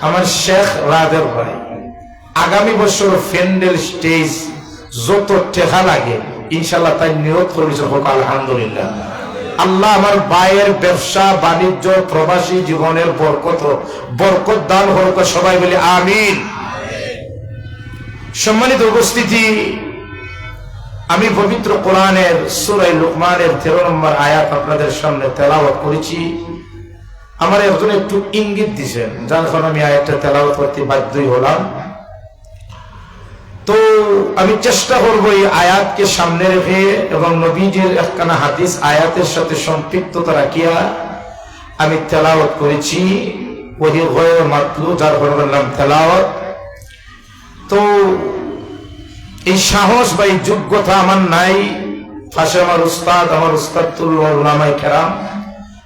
আমার শেখ রাদের ভাই আগামী বছর ফ্যান্ডেল স্টেজ যত টেকা লাগে ইনশাল্লাহ তাই নিয়ত করেছে হোক আলহামদুলিল্লাহ। আল্লাহ আমার ভাইয়ের ব্যবসা বাণিজ্য প্রবাসী জীবনের বরকত দান হোক, সবাই বলি আমিন। সম্মানিত উপস্থিতি, আমি পবিত্র কোরআনের সূরা লুকমানের 13 নম্বর আয়াত আপনাদের সামনে তেলাওয়াত করেছি। আমার একজন একটু ইঙ্গিত দিয়েছেন, যার কারণে আমি আয়াতটা তেলাওয়াত করতে বাধ্যই হলাম। তো আমি চেষ্টা করব এই আয়াতকে সামনে রেখে এবং নবীজির একখানা হাদিস আয়াতের সাথে সম্পৃক্ততা রাখিয়া আমি তেলাওয়াত করেছি। ওহি গয়র মাতলু, যার বললাম তেলাওয়াত। তো এই সাহস বা এই যোগ্যতা আমার নাই, পাশে আমার উস্তাদুল উলামায়ে কেরাম,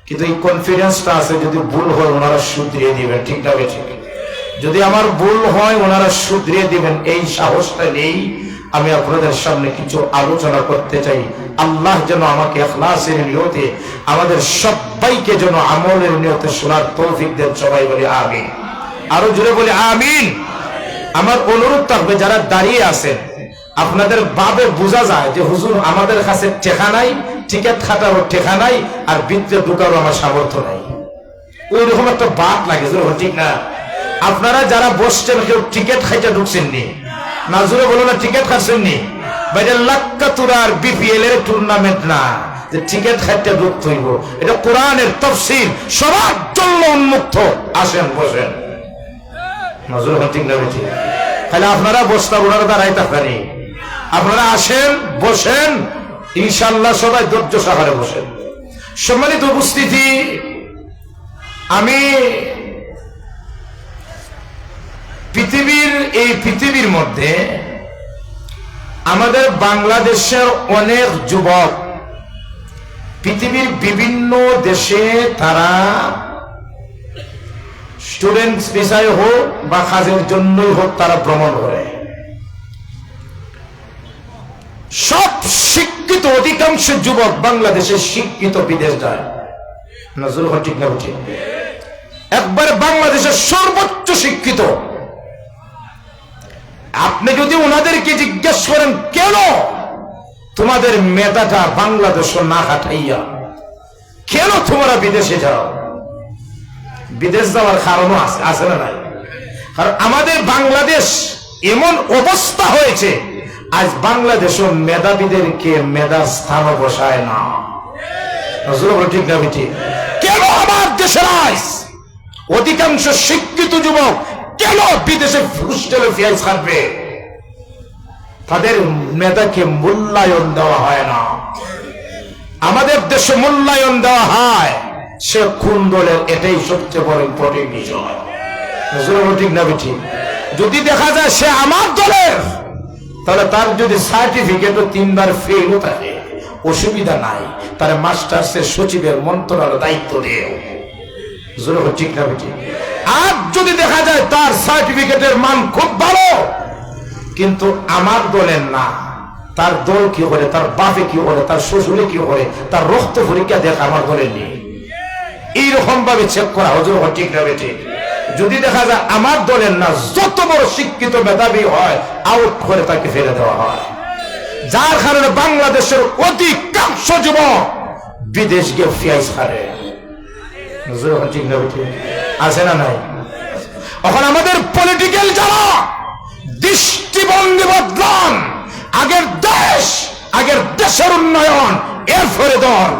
কিন্তু এই কনফিডেন্সটা আছে যদি ভুল হয় ওনারা শুধরিয়ে দিবেন, ঠিক না ঠিক? যদি আমার ভুল হয় ওনারা শুধরিয়ে দিবেন, এই সাহসটা নেই। আমি আপনাদের সামনে কিছু আলোচনা করতে চাই। আল্লাহ যেন আমাকে ইখলাসের নিয়তে আমাদের সবাইকে যেন আমলের নিয়তে শোনার তৌফিক দেন, সবাই বলি আমিন। আরো জোরে বলি আমিন। আমার অনুরোধ থাকবে যারা দাঁড়িয়ে আছেন, আপনাদের ভাবে বোঝা যায় যে হুজুর আমাদের কাছে টেকা নাই, টিকিট কাটারও টেকা নাই, আর ভিতরে ঢুকারও আমার সামর্থ্য নাই, ওই রকম একটা বাদ লাগে, ঠিক না? আপনারা যারা বসছেন কেউ টিকিট খাইতে ঢুকছেননি না, জোরে বলো না টিকিট খাচ্ছেননি। বাইরে লাক্কাতুরার বিপিএল এর টুর্নামেন্ট না যে টিকিট খাইতে ঢুকতে হইব, এটা কোরআনের তাফসীর, সবার জন্য উন্মুক্ত। আসেন বসেন, নজর ঠিক না বেশি, খালি আপনারা বসতা ওনারা দাঁড়াই থাকেনি। আপনারা আসেন, বসেন, ইনশাল্লাহ সবাই ধৈর্য সহকারে বসেন। সম্মানিত উপস্থিতি, আমি পৃথিবীর মধ্যে আমাদের বাংলাদেশের অনেক যুবক পৃথিবীর বিভিন্ন দেশে তারা স্টুডেন্টস ভিসায় হোক বা কাজের জন্যই হোক তারা ভ্রমণ করে। সব শিক্ষিত অধিকাংশ যুবক বাংলাদেশের শিক্ষিত বিদেশ যায়, নজর ঠিক না ঠিক? একবারে বাংলাদেশের সর্বোচ্চ শিক্ষিত। আপনি যদি ওনাদেরকে জিজ্ঞেস করেন কেন তোমাদের মেধাটা বাংলাদেশ না কাটাইয়া কেন তোমরা বিদেশে যাও, বিদেশ যাওয়ার কারণও আছে না নাই? কারণ আমাদের বাংলাদেশ এমন অবস্থা হয়েছে, আজ বাংলাদেশও মেধাবীদেরকে মেধা স্থান বসায় না, ঠিক না ঠিক? কেন আমার দেশের আজ অধিকাংশ শিক্ষিত যুবক কেন বিদেশে হোস্টেলে ফিয়াজ খাবে? তাদের মেধাকে মূল্যায়ন দেওয়া হয় না। আমাদের দেশে মূল্যায়ন দেওয়া হয়, সে কোন দলের, এটাই সবচেয়ে বড় ইম্পর্টেন্ট বিষয়, ঠিক না ঠিক? যদি দেখা যায় সে আমার দলের, তাহলে তার যদি সার্টিফিকেটও 3 বার ফেলও থাকে অসুবিধা নাই, তার মাস্টার্সের সচিবের মন্ত্রণালয়ের দায়িত্ব দেয়, ঠিক না ঠিক? আর যদি দেখা যায় তার সার্টিফিকেটের মান খুব ভালো কিন্তু আমার দলের না, তার দল কি করে, তার বাপে কি করে, তার শ্বশুরে কি করে, তার রক্ত পরীক্ষা দেখ আমার দলের নেই, এইরকম ভাবে চেক করা, হুজুর ঠিক না ঠিক? যদি দেখা যায় আমার দলের না, যত বড় শিক্ষিত মেধাবী হয় আউট করে তাকে ফেলে দেওয়া হয়, যার কারণে বাংলাদেশের অধিকাংশ যুবক বিদেশ গিয়ে ফিয়াজ খারে, ঠিক না ঠিক? আছে না নাই? এখন আমাদের পলিটিক্যাল যারা দৃষ্টিভঙ্গি বদলান, আগের দেশের উন্নয়ন, এরপরে দল,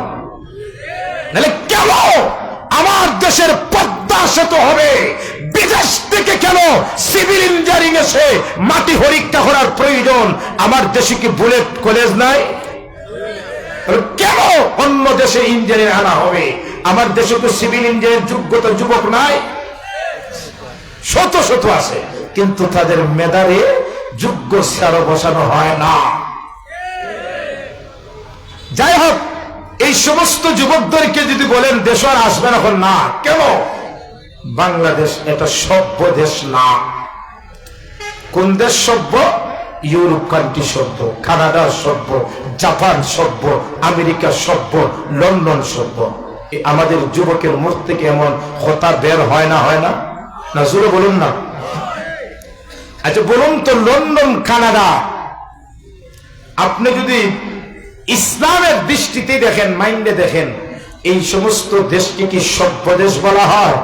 নাহলে কেন আমার দেশের পদ্মা সেতু হবে, বিদেশ থেকে কেন সিভিল ইঞ্জিনিয়ারিং এসে মাটি পরীক্ষা করার প্রয়োজন? আমার দেশে কি বুলেট কলেজ নাই? কেন অন্য দেশে ইঞ্জিনিয়ার আনা হবে? আমার দেশে তো সিভিল ইঞ্জিনিয়ার যোগ্যতা যুবক নাই, শত শত আছে, কিন্তু তাদের মেধারে যোগ্য স্যার বসানো হয় না। যাই হোক, এই সমস্ত যুবকদেরকে যদি বলেন দেশ আর আসবে না, এখন না, কেন? বাংলাদেশ এটা সভ্য দেশ না। কোন দেশ সভ্য? ইউরোপ কান্ট্রি সভ্য, কানাডা সভ্য, জাপান সভ্য, আমেরিকা সভ্য, লন্ডন সভ্য। আমাদের যুবকের মুখ থেকে এমন কথা বের হয় না, হয় না? না জোরে বলুন না। আচ্ছা বলুন তো, লন্ডন, কানাডা, আপনি যদি ইসলামের দৃষ্টিতে দেখেন, মাইন্ডে দেখেন, এই সমস্ত দেশকে কি সভ্য দেশ বলা হয়?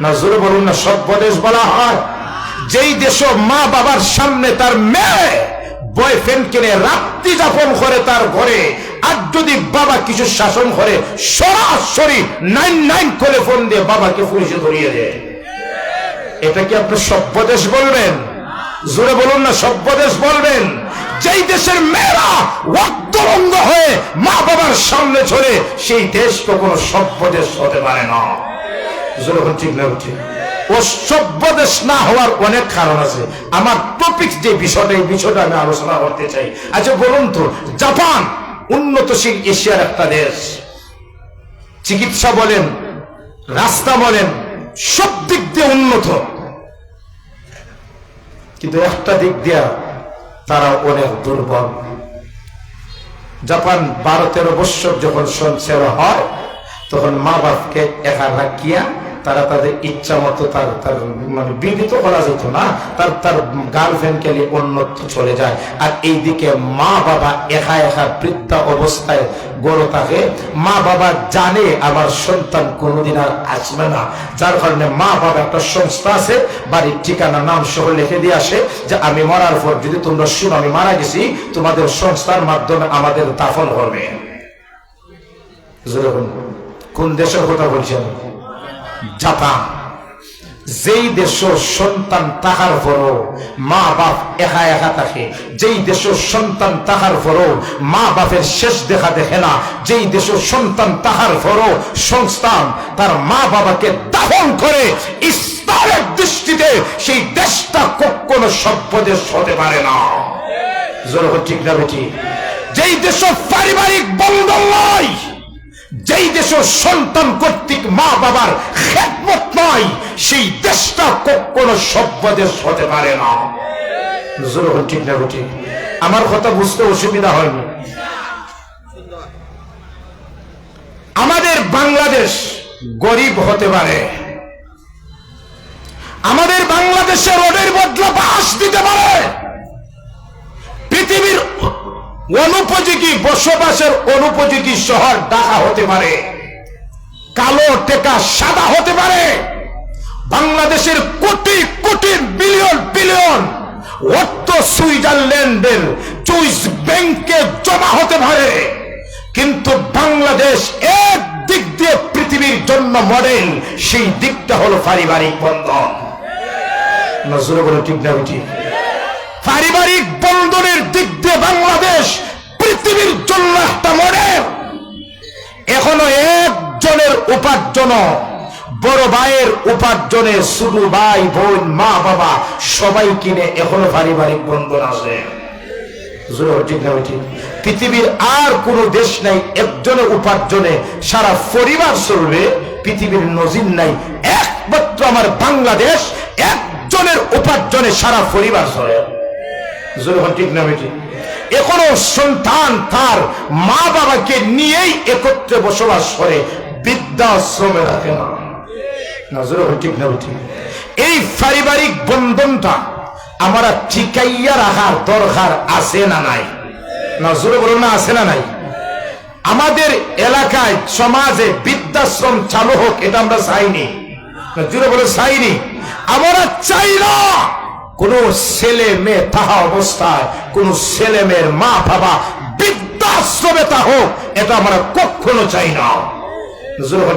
না জোরে বলুন না, সভ্য দেশ বলা হয়? যেই দেশ মা বাবার সামনে তার মেয়ে বয়ফ্রেন্ড কিনে রাত্রি যাপন করে তার ঘরে, আর যদি বাবা কিছু শাসন করে সরাসরি 99 করে ফোন দিয়ে বাবাকে পুলিশে ধরিয়ে দেয়, এটা কি আপনি সভ্য দেশ বলবেন? জোরে বলুন না, সভ্য দেশ বলবেন? যেই দেশের মেয়েরা ওয়াক্তবন্ধ হয়ে মা বাবার সামনে চলে, সেই দেশ কখনো সভ্য দেশ হতে পারে না। জোরে বলুন ঠিক না ঠিক? ও সভ্য দেশ না হওয়ার অনেক কারণ আছে। আমার টপিক যে বিষয়টা, এই বিষয়টা আমি আলোচনা করতে চাই। আচ্ছা বলুন তো, জাপান উন্নতশীল এশিয়ার একটা দেশ, চিকিৎসা বলেন, রাস্তা বলেন, সব দিক দিয়ে উন্নত, কিন্তু একটা দিক দিয়া তারা অনেক দুর্বল। জাপান 12-13 বছর যখন সঞ্চার হয়, তখন মা বাপকে একা রাখিয়া তারা তাদের ইচ্ছা মতো তার মানে বিবিত করা যেত না, তার গার্লফ্রেন্ডকে নিয়ে অন্যত্র চলে যায়। আর এইদিকে মা বাবা একা একা বৃদ্ধা অবস্থায় গড়ে থাকে। মা বাবা জানে আমার সন্তান কোনোদিন আর আসবে না, যার কারণে মা বাবা একটা সংস্থা আছে, বাড়ির ঠিকানা নাম সহ লিখে দিয়ে আসে যে আমি মরার পর যদি তোমরা শুনো আমি মারা গেছি, তোমাদের সংস্থার মাধ্যমে আমাদের দাফন করবে। কোন দেশের কথা বলছেন? জাপান। যেই দেশ সন্তান থাকার পরও মা বাপ একা একা থাকে, যেই দেশ সন্তান থাকার পরও মা বাপের শেষ দেখা দেখে না, যেই দেশ সন্তান থাকার পরও সংস্থান তার মা বাবাকে দাফন করে, ইসলামের দৃষ্টিতে সেই দেশটা কখনো সভ্য দেশ হতে পারে না। জোর ঠিক না বেটি? যেই দেশ পারিবারিক বন্ধন নয়, যেই দেশ সন্তান কর্তৃক মা বাবার খেদমত নয়, সেই দেশটা কখনো সভ্য দেশ হতে পারে না। ঠিক না ঠিক? আমার কথা বুঝতে অসুবিধা হয়নি? আমাদের বাংলাদেশ গরিব হতে পারে, আমাদের বাংলাদেশে রোডের বদলা বাস দিতে পারে, পৃথিবীর অনুপযোগী বসবাসের অনুপযোগী শহর ঢাকা হতে পারে, কালো টেকা সাদা হতে পারে, বাংলাদেশের কোটি কোটি বিলিয়ন বিলিয়ন অর্থ সুইজারল্যান্ডের সুইস ব্যাংকে জমা হতে পারে, কিন্তু বাংলাদেশ এক দিক দিয়ে পৃথিবীর জন্য মডেল, সেই দিকটা হলো পারিবারিক বন্ধন। নজরে বলে ঠিক না ঠিক? পারিবারিক বন্ধনের দিক দিয়ে বাংলাদেশ পৃথিবীর জন্য একটা মডেল। এখনো একজনের উপার্জন, বড় ভাইয়ের উপার্জনে শুধু ভাই বোন মা বাবা সবাই কিনে, এখনো পারিবারিক বন্ধন আছে। ঠিক না ঠিক? পৃথিবীর আর কোন দেশ নাই একজনের উপার্জনে সারা পরিবার চলবে, পৃথিবীর নজির নাই। একমাত্র আমার বাংলাদেশ একজনের উপার্জনে সারা পরিবার চলে। ঠিক না ঠিক? এখনো সন্তান তার মা বাবাকে নিয়েই একত্রে বসবাস করে, বৃদ্ধাশ্রমে রাখে না। ঠিক না ঠিক? এই পারিবারিক বন্ধনটা আমরা ঠিকাইয়া রাখার দরকার আছে না নাই? নজরে বলুন না, আছে না নাই? আমাদের এলাকায় সমাজে বৃদ্ধাশ্রম চালু হোক, এটা আমরা চাইনি। জুড়ে বলে চাইনি। আমরা চাই না কোন ছেলে মেয়ে তাহা অবস্থায়, কোন ছেলে মেয়ের মা বাবা বৃদ্ধাশ্রমে তা হোক, এটা আমরা কখনো চাই না।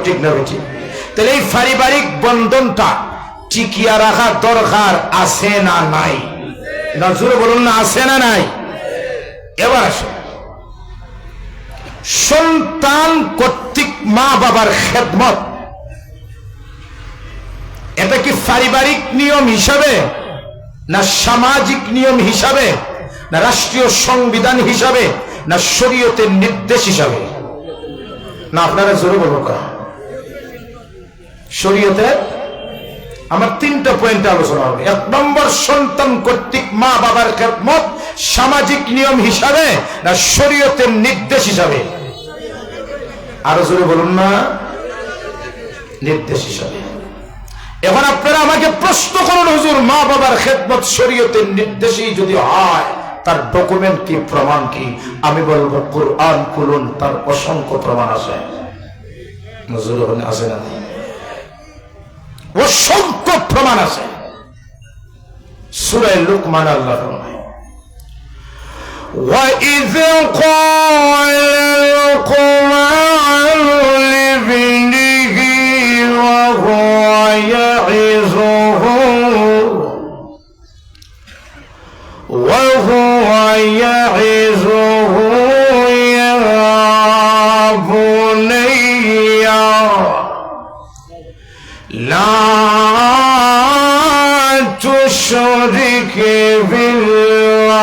ঠিক না ঠিক? তাহলে এই পারিবারিক বন্ধনটা টিকিয়া রাখার দরকার আছে না নাই? না জোরে বলুন না, আছে না নাই? এবার আসো, সন্তান কর্তৃক মা বাবার খেদমত, এটা কি পারিবারিক নিয়ম হিসাবে, না সামাজিক নিয়ম হিসাবে, না রাষ্ট্রীয় সংবিধান হিসাবে, না শরীয়তের নির্দেশ হিসাবে? না আপনারা জোরে বলুন। শরীয়তে আমার 3টা পয়েন্টে আলোচনা হবে। 1 নম্বর, সন্তান কর্তৃক মা বাবার খেদমত সামাজিক নিয়ম হিসাবে না শরীয়তের নির্দেশ হিসাবে? আরো জোরে বলুন না, নির্দেশ হিসাবে। এখন আপনারা আমাকে প্রশ্ন করুন, হুজুর মা বাবার খেদমত শরীয়তের নির্দেশেই যদি হয় তার ডকুমেন্ট কি, প্রমাণ কি? আমি বলবো কোরআন খুলুন, তার অসংখ্য প্রমাণ আছে। হুজুর আছে না? অসংখ্য প্রমাণ আছে। সূরা লুকমান আল্লাহ ফরমায়, وَإِذْ قَالَ لُقْمَانُ لِابْنِهِ وَهُوَ يَعِظُهُ يَا بُنَيَّ لَا تُشْرِكْ بِاللَّهِ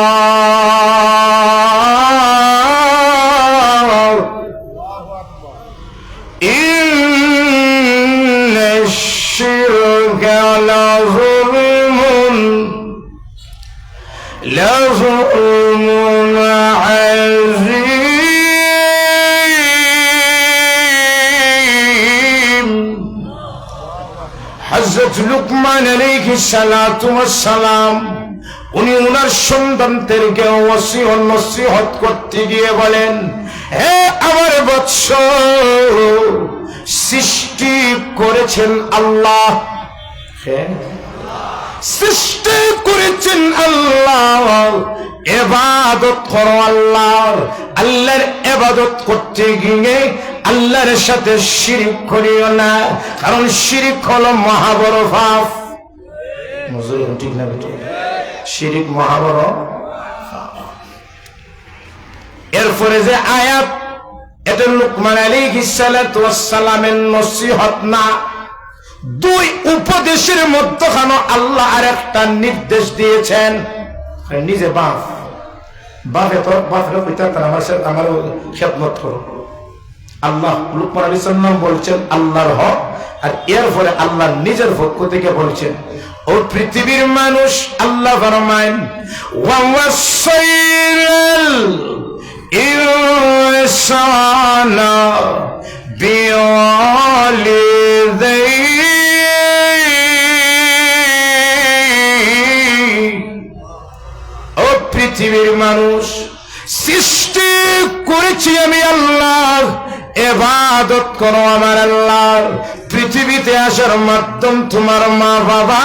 إِنَّ الشِّرْكَ لَظُلْمٌ عظيم। হযরত লুকমান আলাইহিস সালাতু ওয়াস সালাম উনি ওনার সন্তানদেরকে নসিহত করতে গিয়ে বলেন, হে আমার বৎস, সৃষ্টি করেছেন আল্লাহ, সৃষ্টি করেছেন আল্লাহ, ইবাদত করো আল্লাহর। আল্লাহর ইবাদত করতে গিয়ে আল্লাহর সাথে শিরক করিও না, কারণ শিরক হলো মহা বড় পাপ। মুজরিম ঠিক না বেটি? শিরক মহা বড়। এরপরে যে আয়াত, এটা লুকমান আলাইহিস সালাতু ওয়াস সালামের নসিহত না, দুই উপদেশের মধ্যখানে আল্লাহ আর একটা নির্দেশ দিয়েছেন। নিজে বাপের পিতা আমার খেদমত করো। আল্লাহ লুকমান আলাইহিস সালাম বলছেন আল্লাহর হক, আর এরপরে আল্লাহ নিজের পক্ষ থেকে বলছেন, ও পৃথিবীর মানুষ, আল্লাহ ফরমায়েন, ওয়া ওয়াসাইনাল ইনসানা বিওয়ালিদাইহি। ও পৃথিবীর মানুষ, সৃষ্টি করেছি আমি আল্লাহ, ইবাদত করো আমার আল্লাহর। পৃথিবীতে আসার মাধ্যম তোমার মা বাবা,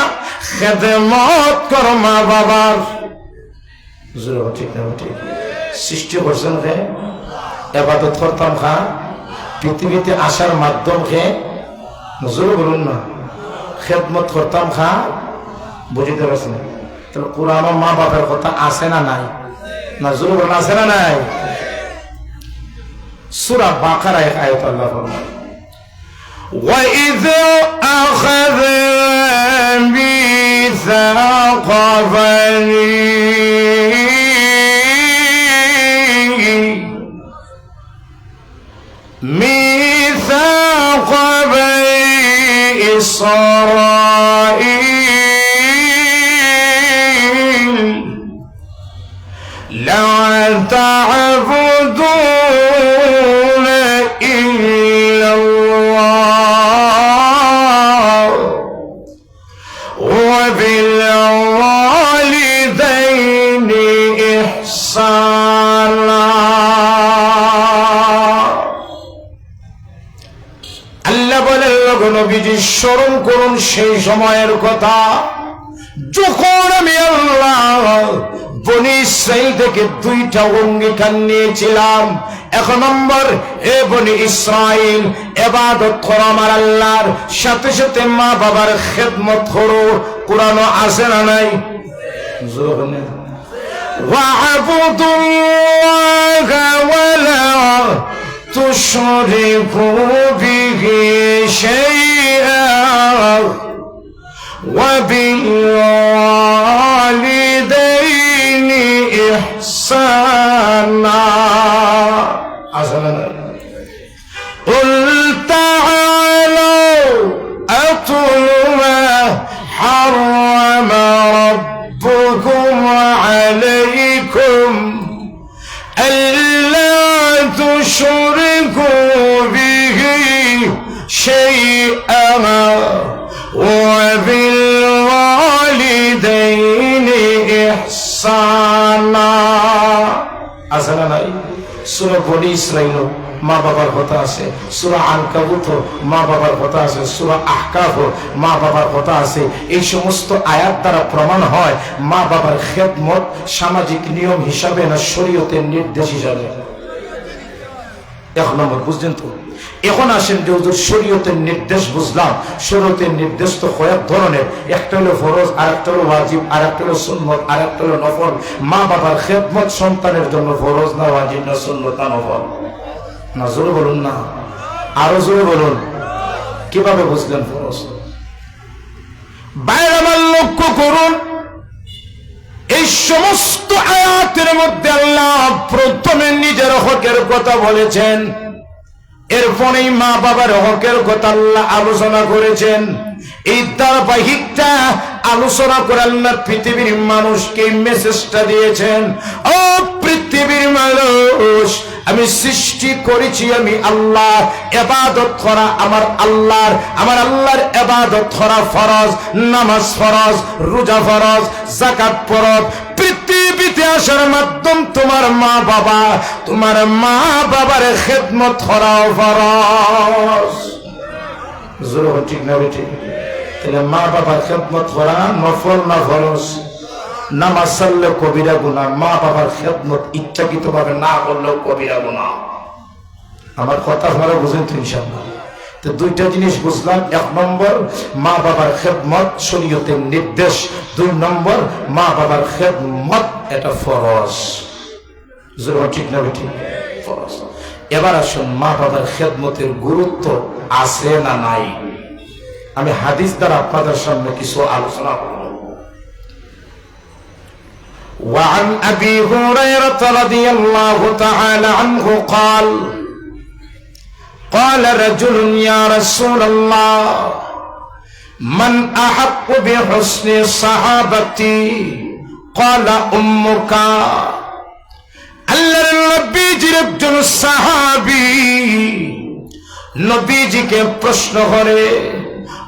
খেদমত করো মা বাবার। ঠিক না? ঠিক। সৃষ্টি করছেন কে? ইবাদত করতাম খা। পৃথিবীতে আসার মাধ্যম কে? জোরে বলুন না। খেদমত করতাম খা। বুঝতে পারছেন? তাহলে কোরআন মা বাবার কথা আছে না নাই? না জোরে বলুন, আছে না নাই? সূরা বাকারা এক আয়াত আল্লাহ ফরমায়, وَإِذْ أَخَذْنَا مِيثَاقَ بَنِي إسرائيل لا تعبدون إلا الله وبالوالدين إحسانا। আল্লাহ বলেন, নবীজি স্মরণ করুন সেই সময়ের কথা যখন আমি আল্লাহ বনি ইসরাইল থেকে দুইটা অঙ্গীকার নিয়েছিলাম। এক নম্বর, হে বনি ইসরাইল, ইবাদত করো আমার আল্লাহর, সাথে সাথে মা বাবার খেদমত করো। কোরআন আছে না নাই? ওয়া'বুদুল্লাহা ওয়ালা তুশরিকু বিহি শাইআ وبالوالدين إحسانا। قل تعالوا أتل ما حرم ربكم عليكم ألا تشركوا به شيئا وبالوالدين إحسانا আসলে নাই সূরা বনি ইসরাঈল মা বাবার কথা আছে, সূরা আনকাবুত মা বাবার কথা আছে, সূরা আহকাফ মা বাবার কথা আছে। এই সমস্ত আয়াত দ্বারা প্রমাণ হয় মা বাবার খেদমত সামাজিক নিয়ম হিসাবে না শরীয়তের নির্দেশ হিসাবে। এক নম্বর বুঝলেন তো। এখন আসেন যে হুজুর শরীয়তের নির্দেশ বুঝলাম, শরীয়তের নির্দেশ তো কয়েক ধরনের, একটা হলো ফরজ, আর একটা হলো ওয়াজিব, আর একটা হলো সুন্নত, আর একটা হলো নফল। মা বাবার খেদমত সন্তানের জন্য ফরজ না ওয়াজিব না সুন্নত না নফল? না জোরে বলুন না, আরো জোরে বলুন। কিভাবে বুঝলেন ফরজ? বাইরে আমার লক্ষ্য করুন, এই সমস্ত আয়াতের মধ্যে আল্লাহ প্রথমে নিজের হকের কথা বলেছেন, এরপরেই মা বাবার হকের কথা আল্লাহ আলোচনা করেছেন। এই ধারাবাহিকটা আলোচনা করে আল্লাহ পৃথিবীর মানুষকে মেসেজটা দিয়েছেন, ও পৃথিবীর মানুষ, আমি সৃষ্টি করেছি আমি আল্লাহ, ইবাদত করা আমার আল্লাহর, আমার আল্লাহর ইবাদত করা ফরজ, নামাজ ফরজ, রোজা ফরজ, যাকাত ফরজ। পৃথিবীতে আসার মাধ্যম তোমার মা বাবা, তোমার মা বাবার খেদমত করাও ফরজ। জোরে ঠিক না বেঠিক? তাহলে মা বাবার খেদমত করা নফল না ফরজ? নামাজ সাল্লে কবিরা গুনাহ, মা বাবার খেদমত ইচ্ছাকৃত ভাবে না করলেও কবিরা গুনাহ। আমার কথা আপনারা বুঝেন তো ইনশাআল্লাহ? তো দুইটা জিনিস বুঝলাম, এক নম্বর মা বাবার খেদমত শরীয়তের নির্দেশ, দুই নম্বর মা বাবার খেদমত এটা ফরজ। ঠিক না ঠিক? ফরজ। এবার আসুন মা বাবার খেদমতের গুরুত্ব আছে না নাই, আমি হাদিস দ্বারা আপনাদের সামনে কিছু আলোচনা করব। وعن أبي هريرة رضي الله تعالى عنه قال قال رجل يا رسول الله من أحق بحسن صحابتي قال أمك আল্লাহর নবীজির একজন সাহাবী নবীজিকে প্রশ্ন করে,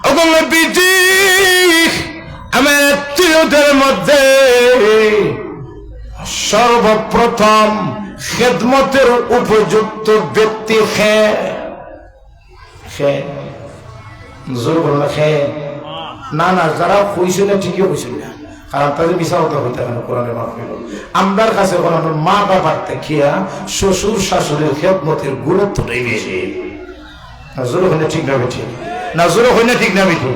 ওগো নবীজি, আমার আত্মীয়দের মধ্যে সর্বপ্রথম খেদমতের উপযুক্ত ব্যক্তি কে? না না, যারা কইছে না ঠিকই কইছে না, কারণ তাদের বিচার হইতে পারে কোরআনের মাহফিল। আমরার কাছে আমার মা বাবার দেখিয়া শ্বশুর শাশুড়ির খেদমতের গুরুত্বটাই বেশি। জোর হইলে ঠিক না বেঠি? না জোর হইলে ঠিক না বেঠি?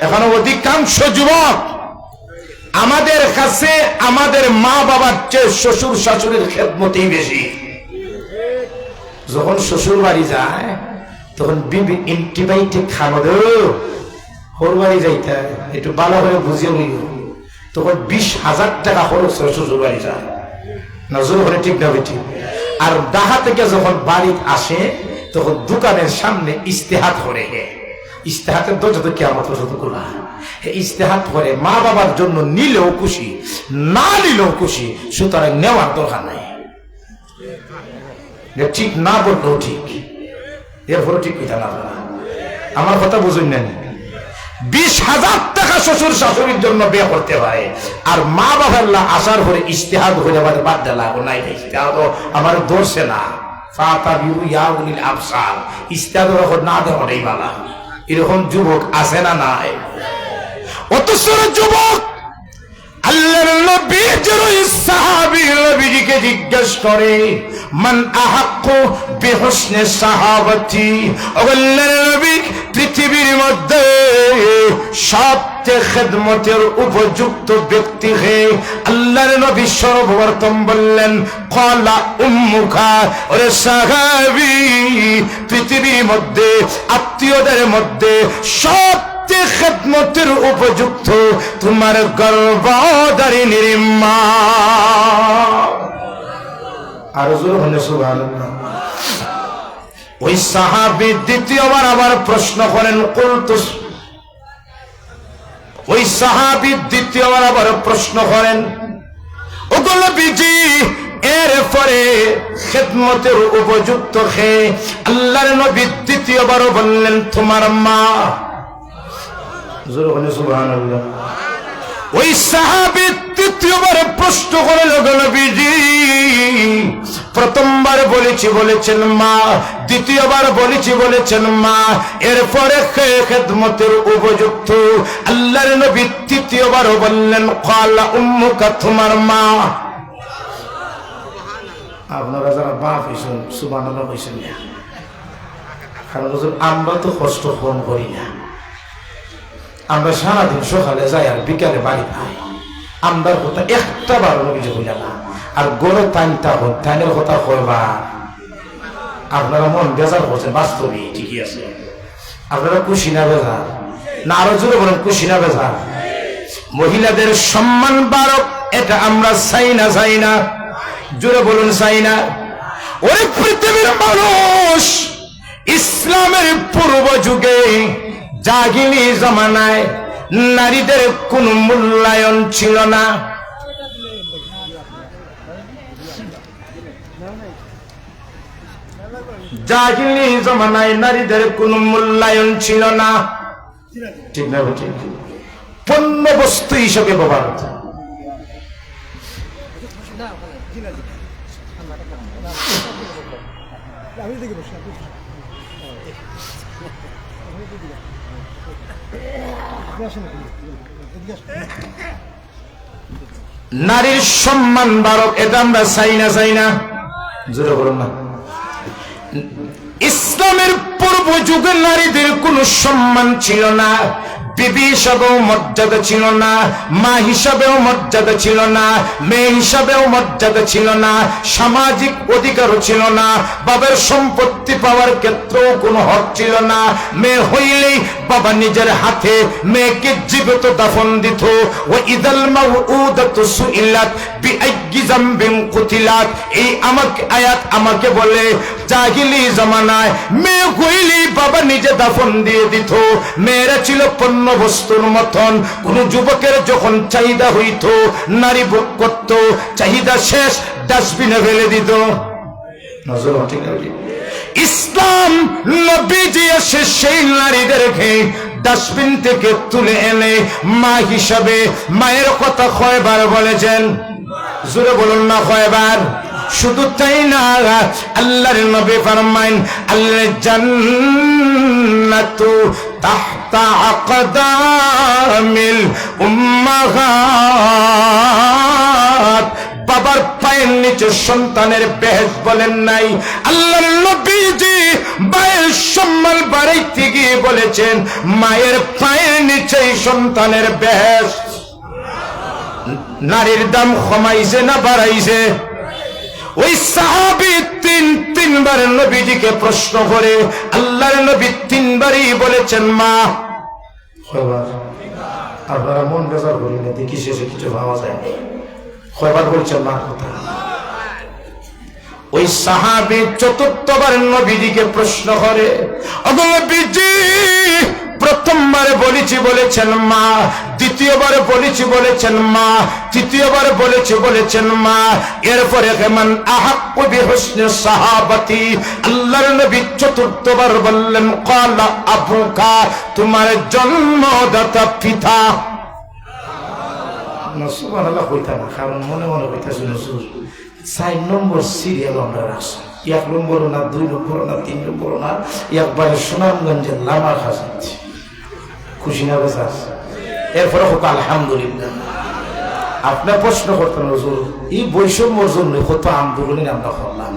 এখন অধিকাংশ যুবক আমাদের কাছে আমাদের মা বাবার চেয়ে শ্বশুর শাশুড়ির খেদমতেই বেশি। যখন শ্বশুর বাড়ি যায় তখন বিবি অ্যান্টিবায়োটিক খাওয়া দে, হোর বাড়ি যাইতে একটু ভালো হয়ে বুঝিয়ে নিল, তখন 20,000 টাকা খরচ হয় শ্বশুর বাড়ি যায়। নজর হলে ঠিক না বেঠিক? আর দাহা থেকে যখন বাড়ি আসে তখন দোকানের সামনে ইস্তেহাত করে, ইস্তেহাতের দরজা তো কেমন খোলা, ইস্তেহাত করে মা বাবার জন্য নিলেও খুশি, না নিলেও খুশি, সুতরাং নেওয়ার দরকার নাই। ঠিক না বললেও ঠিক, এরপরে ঠিক কথা না। আমার কথা বুঝুন না, 20,000 টাকা শ্বশুর শাশুড়ির জন্য বিয়ে করতে পারে, আর মা বাবার আসার পরে ইস্তেহাত হয়ে আমাদের বাদ দেওয়া লাগো নাই, ইস্তেহাত আমার দোষে না। ইস্তেহাত না দেওয়াটাই বালা। এরকম যুবক আছে না নাই? অথচ যুবক আল্লাহর নবীর সাহাবী নবীকে জিজ্ঞেস করে, মান আহাক্কু বিহুসনি সাহাবাতি, আল্লাহর নবী পৃথিবীর মধ্যে সবচেয়ে খেদমতের উপযুক্ত ব্যক্তি হে? আল্লাহর নবী সর্বপ্রথম বললেন, ক্বালা উম্মুকা, ওরে সাহাবী, পৃথিবীর মধ্যে আত্মীয়দের মধ্যে সব খেদমতের উপযুক্ত তোমার গর্ভধারিণীর মা। আর জোর হলে সুবহানাল্লাহ। ওই সাহাবী দ্বিতীয়বার আবার প্রশ্ন করেন, কুলতু, ওই সাহাবী দ্বিতীয়বার আবার প্রশ্ন করেন, ওগো নবীজি, এরপরে খেদমতের উপযুক্ত কে? আল্লাহর নবী দ্বিতীয়বার বললেন, তোমার মা। জোরে বলে সুবহানাল্লাহ। ওই সাহাবী তৃতীয়বার প্রশ্ন করে নবীজি, প্রথমবার বলেছি বলেছেন মা, দ্বিতীয়বার বলেছি বলেছেন মা, এরপরে খেদমতের উপযুক্ত। আল্লাহর নবী তৃতীয়বারও বললেন ক্বালা উম্মুকা, তোমার মা। আপনারা যারা বাপ হয়েছেন সুবহানাল্লাহ হয়েছেন না, কারণ আমরা তো কষ্ট কম করি না। আমরা সারাদিন সকালে যাই আর বিকালে বাড়ি পাই, আমরা কথা একটা বার নবীজি হইল না। আর গড়ে টাইনের কথা কয়বা আপনারা মন বেজার করছেন, বাস্তবে ঠিকই আছে। আপনারা খুশি না বেজার না? আরো জোরে বলেন খুশি না বেজার? মহিলাদের সম্মান বাড়ক, এটা আমরা চাই না, চাই না? জোরে বলুন চাই না? ওই পৃথিবীর মানুষ ইসলামের পূর্ব যুগে জাহিলি জামানায় নারীদের কোনো মূল্যায়ন ছিল না। জাহিলি জামানায় নারীদের কোনো মূল্যায়ন ছিল না, ঠিক না? ঠিক, পণ্য বস্তু হিসেবে ব্যবহার হতো। নারীর সম্মান বাড়ক, এটা আমরা চাই না, চাই না? জোরে বলুন না। ইসলামের পূর্ব যুগে নারীদের কোনো সম্মান ছিল না, বিবি হিসাবেও মর্যাদা ছিল না, মা হিসাবেও মর্যাদা ছিল না, মেয়ে হিসাবেও মর্যাদা ছিল না, সামাজিক অধিকারও ছিল না, বাবার সম্পত্তি পাওয়ার ক্ষেত্রেও কোনো হক ছিল না। মেয়ে হইলেই বাবা নিজের হাতে মেয়েকে জীবিত দাফন দিত। ওয়া ইদাল মাউউদাতু সুইলাত বিআইয়ি যামবিন কুতিলাত, এই আমাকে আয়াত আমাকে বলে জাহিলি জামানায় মেয়ে হইলেই বাবা নিজে দাফন দিয়ে দিত। মেয়েরা ছিল পণ্য বস্তুর মতন। কোন যুবকের যখন চাহিদা হইত নারী ভোগ করত, চাহিদা শেষ ডাস্টবিনে ফেলে দিত। ইসলাম নবীজি এসে সেই নারীদেরকে ডাস্টবিন থেকে তুলে এনে মা হিসাবে মায়ের কথা কয়বার বলেছেন? জোরে বলুন না কয়বার? শুধু তাই না, আল্লাহর নবী ফরমাইন আল জান্নাতু তাহতা আকদামিল উম্মাহাত, বাবার পায়ের নিচে সন্তানের বেহেশত বলেন নাই। আল্লাহর নবীজি মায়ের সম্মান বাড়াইতে গিয়ে বলেছেন মায়ের পায়ের নিচেই সন্তানের বেহেশত। নারীর দাম কমাইছে না বাড়াইছে? ওই সাহাবী তিনবার নবীজিকে প্রশ্ন করে আল্লাহর নবী তিনবারই বলেছেন মা। আপনারা মন বেজার করি না, দেখি শেষে কিছু ভাবা যায় না। কয়বার বলছেন মা কথা? ওই সাহাবী চতুর্থবার নবীজিকে প্রশ্ন করে, ওগো নবীজি প্রথমবার বলেছি বলেছেন মা, দ্বিতীয়বার বলেছি বলেছেন মা, তৃতীয়বার বলেছি বলেছেন মা, এরপরে কেমন আহাক্কু বিহুসনি সাহাবাতি, আল্লাহর নবী চতুর্থবার বললেন ক্বালা আবুকা, তোমার জন্মদাতা পিতা। সুবহানাল্লাহ কইতা না, কারণ মনে মনে কইতাছি হুজুর 4 নম্বর সিরিয়াল আমরা রাখছি, 1 নম্বর না 2 নম্বর না 3 নম্বর না, একবারে সুনামগঞ্জের লামা খাসাচ্ছি। খুশি না বেজার? এরপরে হোক আলহামদুলিল্লাহ। আপনার প্রশ্ন করতেন হুজুর এই বৈষম্যর জন্য কত আন্দোলনে আমরা করলাম,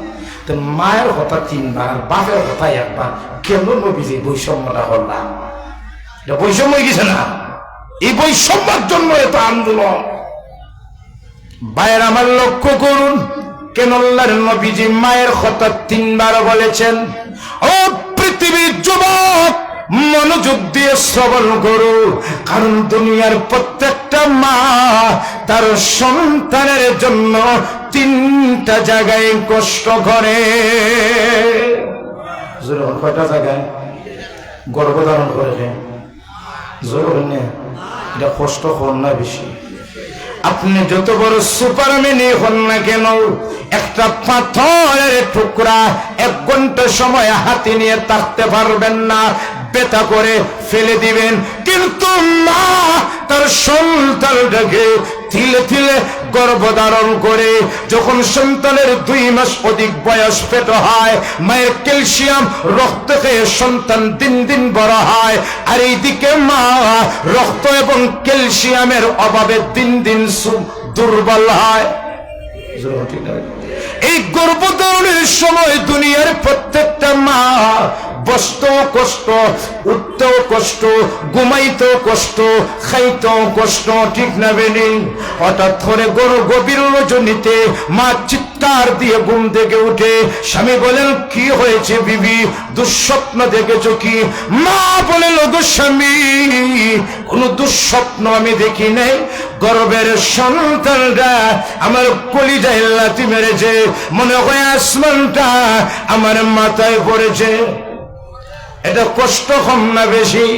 তো মায়ের কথা 3 বার, বাপের কথা 1 বার, কেন নবীজি বৈষম্যটা করলাম? এটা বৈষম্য হয়ে গেছে না? এই বৈষম্যের জন্য এত আন্দোলন। ভাইয়ের আমার লক্ষ্য করুন, কেন আল্লাহর নবীজি মায়ের কথা 3 বার বলেছেন? ও পৃথিবীর যুবক মনোযোগ দিয়ে শ্রবণ করো, কারণ দুনিয়ার প্রত্যেকটা মা তার সন্তানের জন্য 3টা জায়গায় কষ্ট করে। কয়টা জায়গায় গর্ভধারণ করে? জোর না, এটা কষ্ট হন না বেশি? আপনি যত বড় সুপারম্যানই হন না কেন, একটা পাথরের টুকরা 1 ঘন্টা সময় হাতে নিয়ে থাকতে পারবেন না। বেতা করে ফেলে দিবেন, কিন্তু মা তার সন্তানটাকে তিলে তিলে গর্ভধারণ করে যখন সন্তানের 2 মাস অধিক বয়স পেট হয়, মায়ের ক্যালসিয়াম রক্ত খেয়ে সন্তান দিন দিন বড় হয়, আর এইদিকে মা রক্ত এবং ক্যালসিয়ামের অভাবে দিন দিন দুর্বল হয়। এই গর্ভধারণের সময় দুনিয়ার প্রত্যেকটা মা বসতেও কষ্ট, উঠতেও কষ্ট, ঘুমাইতেও কষ্ট, খাইতেও কষ্ট, ঠিক না বেনি? হঠাৎ করে গভীর রজনীতে মা চিৎকার দিয়ে ঘুম থেকে উঠে, স্বামী বলেন কি হয়েছে বিবি, দুঃস্বপ্ন দেখেছো কি? মা বলেন ওগো স্বামী, কোন দুঃস্বপ্ন আমি দেখি নাই, গর্ভের সন্তানটা আমার কলিজায় লাথি মেরেছে, মনে হয় আসমানটা আমার মাথায় পড়েছে। এটা কষ্ট কম না বেশি?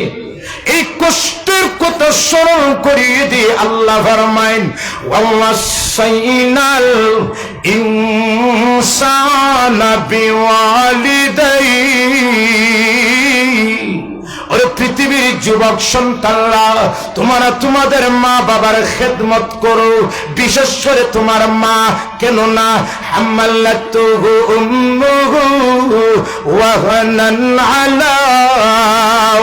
এই কষ্টের কথা স্মরণ করিয়ে দিয়ে আল্লাহ ফরমাইন, ওয়াসাইনাল ইনসানা বিওয়ালিদাইহি। ওরে পৃথিবীর যুবক সন্তানরা, তোমরা তোমাদের মা বাবার খেদমত করো, বিশেষ করে তোমার মা, কেন না হামালাতুহু উম্মুহু ওয়াহানান আলা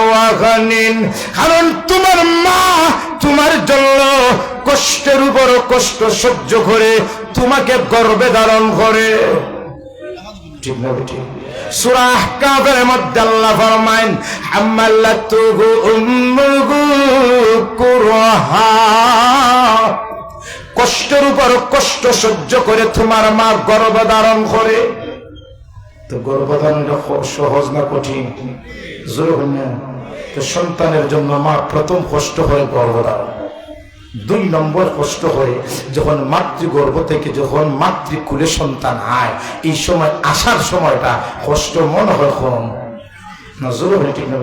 ওয়াহানিন, কারণ তোমার মা তোমার জন্য কষ্টের উপর কষ্ট সহ্য করে তোমাকে গর্ভে ধারণ করে। ঠিক না ঠিক? সূরা আহকাফের মধ্যে আল্লাহ ফরমায়েন, হামালাতুহু উম্মুহু কুরহা, কষ্টের উপর কষ্ট সহ্য করে তোমার মা গর্ভধারণ করে। তো গর্ভধারণটা সহজ না কঠিন? জোর না? তো সন্তানের জন্য মা প্রথম কষ্ট হয় গর্ভধারণ, 2 নম্বর কষ্ট হয় যখন মাতৃগর্ভ থেকে যখন মাতৃকুলে সন্তান হয়, এই সময় আসার সময়টা কষ্ট মনে হয় কম না? জোর হয়? ঠিক না?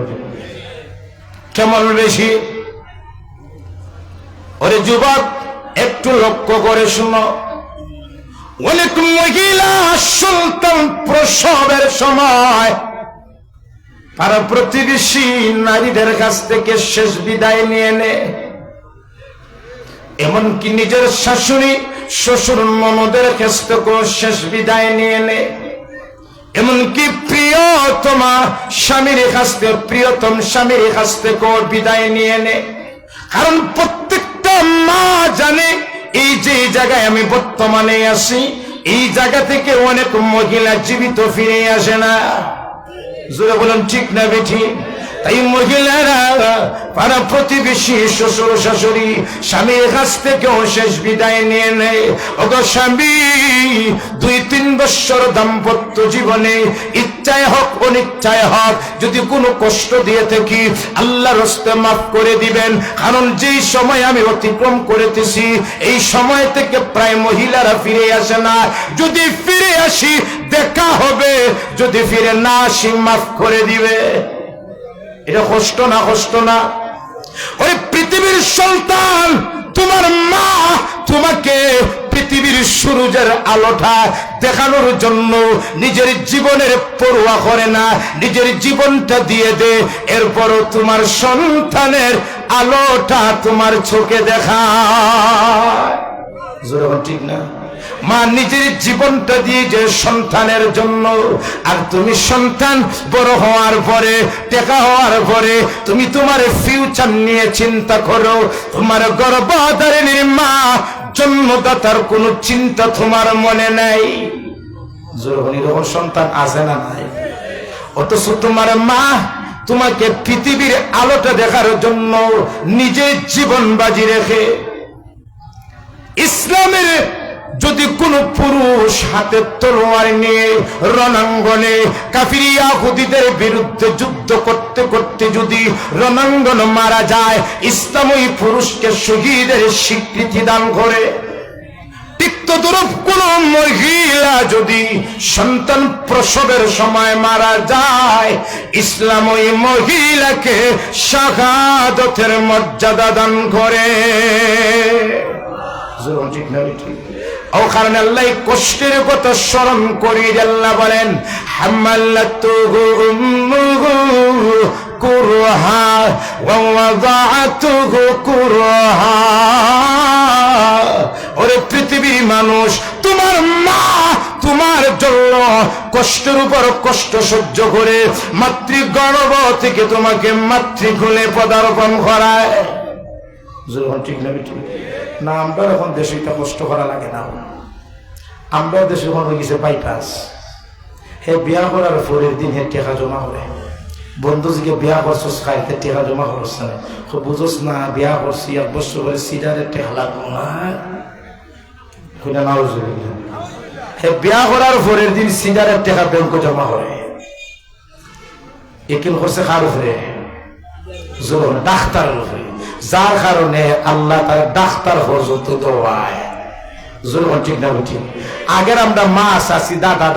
কেমন বেশি? ওরে যুবক, একটু লক্ষ্য করে শুনো, অনেক মহিলা সন্তান প্রসবের সময় তারা প্রতিবেশী নারীদের কাছ থেকে শেষ বিদায় নিয়ে নেয়, এমনকি নিজের শাশুড়ি শ্বশুর ননদের কাছ থেকেও শেষ বিদায় নিয়ে নেয়, এমনকি প্রিয়তমা স্বামীর কাছ থেকে, প্রিয়তম স্বামীর কাছ থেকেও বিদায় নিয়ে নেয়। কারণ প্রত্যেকটা মা জানে এই যে জায়গায় আমি বর্তমানে আছি, এই জায়গা থেকে অনেক মহিলা জীবিত ফিরে আসে না। জোরে বলেন ঠিক না বেঠি? তাই মহিলারা পাড়া প্রতিবেশী শ্বশুর শাশুড়ি স্বামীর কাছ থেকেও শেষ বিদায় নিয়ে নেয়। ওগো স্বামী, 2-3 বছর দাম্পত্য জীবনে ইচ্ছায় হোক অনিচ্ছায় হোক যদি কোনো কষ্ট দিয়ে থাকি, আল্লাহর হস্তে মাফ করে দিবেন। কারণ যেই সময় আমি অতিক্রম করেতেছি, এই সময় থেকে প্রায় মহিলারা ফিরে আসে না। যদি ফিরে আসি দেখা হবে, যদি ফিরে না আসি মাফ করে দিবে। এটা কষ্ট না? কষ্ট না? ওই পৃথিবীর সন্তান তোমার মা তোমাকে পৃথিবীর সূর্যের আলোটা দেখানোর জন্য নিজের জীবনের পরোয়া করে না, নিজের জীবনটা দিয়ে দে, এরপরও তোমার সন্তানের আলোটা তোমার চোখে দেখায়। জোরে ঠিক না? মা নিজের জীবনটা দিয়ে যে সন্তানের জন্য, আর তুমি সন্তান বড় হওয়ার পরে, টেকা হওয়ার পরে তুমি তোমার ফিউচার নিয়ে চিন্তা করো। তোমার গর্ভধারিণীর মা, জন্মদাতার কোনো চিন্তা তোমার মনে নাই। যখন এরকম সন্তান আছে না নাই? অথচ তোমার মা তোমাকে পৃথিবীর আলোটা দেখার জন্য নিজের জীবন বাজি রেখে, ইসলামের যদি কোন পুরুষ হাতে তলোয়ার নিয়ে রণাঙ্গনে কাফির ইহুদীদের বিরুদ্ধে যুদ্ধ করতে করতে যদি রণাঙ্গন মারা যায়, ইসলাম ওই পুরুষকে শহীদের স্বীকৃতি দান করে। তিক্তদুরূপ কোন মহিলা যদি সন্তান প্রসবের সময় মারা যায়, ইসলাম ওই মহিলাকে শাহাদাতের মর্যাদা দান করে। ঠিক না? ঠিক। ও কারণে আল্লাহ কষ্টের কথা স্মরণ করি, আল্লাহ বলেন, হামালাতুহু উম্মুহু কুরহা ওয়া ওয়াদাতুহু কুরহা। ওরে পৃথিবীর মানুষ, তোমার মা তোমার জন্য কষ্টের উপর কষ্ট সহ্য করে মাতৃগর্ভ থেকে তোমাকে মাতৃকুলে পদার্পণ করায়। ঠিক না ঠিক না? আমরা এখন দেশে এটা কষ্ট করা লাগে না। আমরা দেশে এখন হয়ে গেছে বাইপাস। হে বিয়া করার পরের দিন হে টেকা জমা করে বন্ধুজিকে বিয়া করছস খাইতে টেকা জমা করছ না, বুঝোস না বিয়া করছি 1 বছর করে সিডারের টেকা লাগবো না। হে বিয়া করার পরের দিন সিডারের টেকা ব্যাংক জমা করে। একিল করছে কার উপরে? ডাক্তার উপরে, যার কারণে আল্লাহ তার ডাক্তার পর্যন্ত দেওয়ায়। ঠিক না ঠিক? আগের আমরা মা চাচি দাদা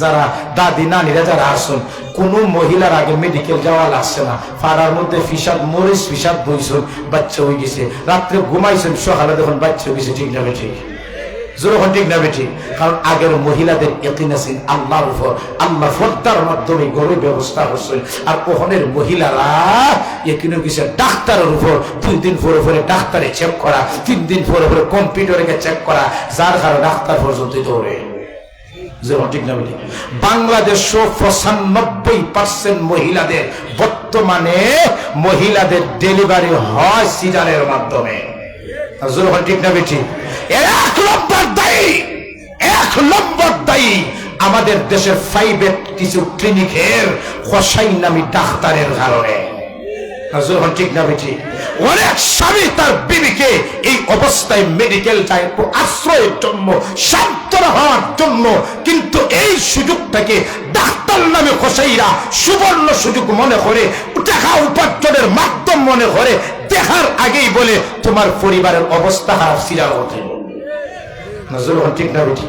যারা দাদি নানিরা যারা আসুন, কোন মহিলার আগে মেডিকেল যাওয়া লাগছে না। পাড়ার মধ্যে ফিসাদ মরিচ ফিসাদ বইছেন, বাচ্চা হয়ে গেছে, রাত্রে ঘুমাইছেন, সকালে দেখুন বাচ্চা হয়ে গেছে। ঠিক না ঠিক? যখন ঠিক না ঠিক? কারণ আগের মহিলাদের ইয়াকিন আছে আল্লাহর উপর, আল্লাহ ফর্দার মাধ্যমে গরুর ব্যবস্থা করছেন। আর ওখানের মহিলারা ইয়াকিন হয়েছে ডাক্তারের উপর। 2 দিন পরে পরে ডাক্তারে চেক করা, 3 দিন পরে পরে কম্পিউটারে চেক করা, যার কারণে ডাক্তার পর্যন্ত দৌড়ে। যখন ঠিক না ঠিক? বাংলাদেশ 95% মহিলাদের বর্তমানে মহিলাদের ডেলিভারি হয় সিজারের মাধ্যমে। যখন ঠিক না ঠিক? 1 নম্বর দায়ী আমাদের দেশের প্রাইভেট কিছু ক্লিনিকের হোসাইন নামী ডাক্তারের কারণে। ঠিক না বেটি? অনেক স্বামী তার বিবিকে এই অবস্থায় মেডিকেল যায় আশ্রয়ের জন্য, সান্ত্বনা হওয়ার জন্য, কিন্তু এই সুযোগটাকে ডাক্তার নামে হোসাইরা সুবর্ণ সুযোগ মনে করে, টাকা উপার্জনের মাধ্যম মনে করে, দেখার আগেই বলে তোমার পরিবারের অবস্থা খারাপ, সিরিয়াল হতে। ঠিক না বেটি?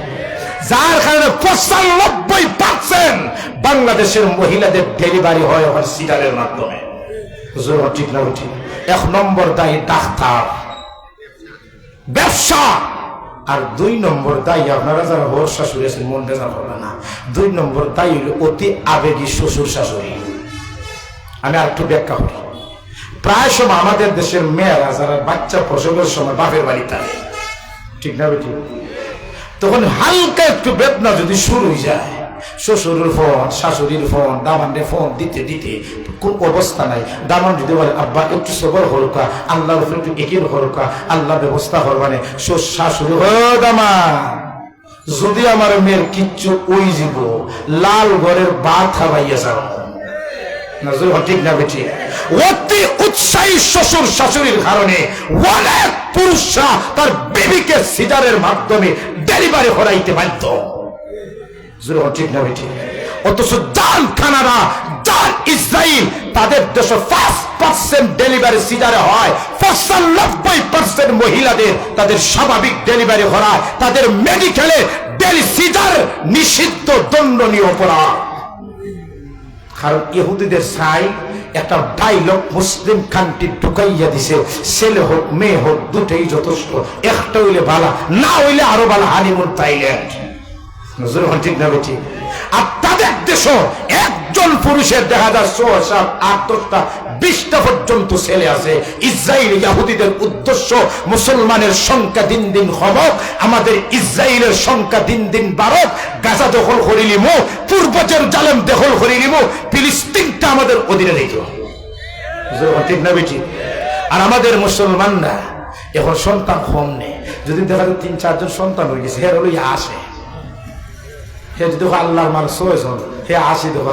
যার কারণে 95% বাংলাদেশের মহিলাদের ডেলিভারি হয় সিরিয়ালের মাধ্যমে। ঠিক না ঠিক? 1 নম্বর দায়ী ডাক্তার, ব্যবসা। আর 2 নম্বর দায়ী আপনারা যারা বড় শাশুড়ি আছেন মন দেওয়া করবে না, 2 নম্বর দায়ী হল অতি আবেগী শ্বশুর শাশুড়ি। আমি আর একটু ব্যাখ্যা করি। প্রায় সময় আমাদের দেশের মেয়েরা যারা বাচ্চা প্রসবের সময় বাপের বাড়ি থাকে, ঠিক না বেটি? তখন হালকা একটু বেদনা যদি শুরু হয়ে যায়, শ্বশুরের ফোন, শাশুড়ির ফোন, দামানের ফোন দিতে দিতে কোন অবস্থা নাই। দামান যদি বলে আব্বা একটু সবর হরকা, আল্লাহর উপরে একটু একের হরকা, আল্লাহ ব্যবস্থা করবানে, শাশুড়ি দামান যদি আমার মেয়ের কিচ্ছু ওই যাব লাল ঘরের ভাত খাওয়াইয়া যাও। ঠিক না বেটি? অতি উৎসাহী শ্বশুর শাশুড়ির কারণে অনেক পুরুষরা তার বেবিকে সিজারের মাধ্যমে ডেলিভারি করাইতে বাধ্য। ঠিক না বেটি? অথচ জান কানাডা, জান ইসরায়েল, তাদের দেশে 5% ডেলিভারি সিজারে হয়। 95% মহিলাদের তাদের স্বাভাবিক ডেলিভারি হয়। তাদের মেডিকেলে ডেলি সিজার নিষিদ্ধ, দণ্ডনীয় অপরাধ। কারণ ইহুদিদের চাই একটা ডায়লগ মুসলিম কান্ট্রি ঢুকাইয়া দিছে, ছেলে হোক মেয়ে হোক দুটোই যথেষ্ট, একটা হইলে ভালো, না হইলে আরো ভালো, হানিমুন থাইল্যান্ড। ঠিক না বেটি? আর তাদের দেশও একজন পুরুষের দেখা যায় 6, 7, 8, 10টা, 20টা পর্যন্ত ছেলে আছে। ইসরায়েল ইহুদিদের উদ্দেশ্য মুসলমানের সংখ্যা দিন দিন কমক, আমাদের ইসরায়েলের সংখ্যা দিন দিন বাড়ক, গাজা দখল করে নিব, পূর্ব জেরুজালেম দখল করে নিব, ফিলিস্তিনটা আমাদের অধীনে নিত। ঠিক না বেটি? আর আমাদের মুসলমানরা এখন সন্তান কম নেই। যদি দেখা যায় 3-4 জন সন্তান হয়ে গেছে, হের হলো আসে, হে যদি আল্লাহর মাল 6 জন, হে 80 দেখো।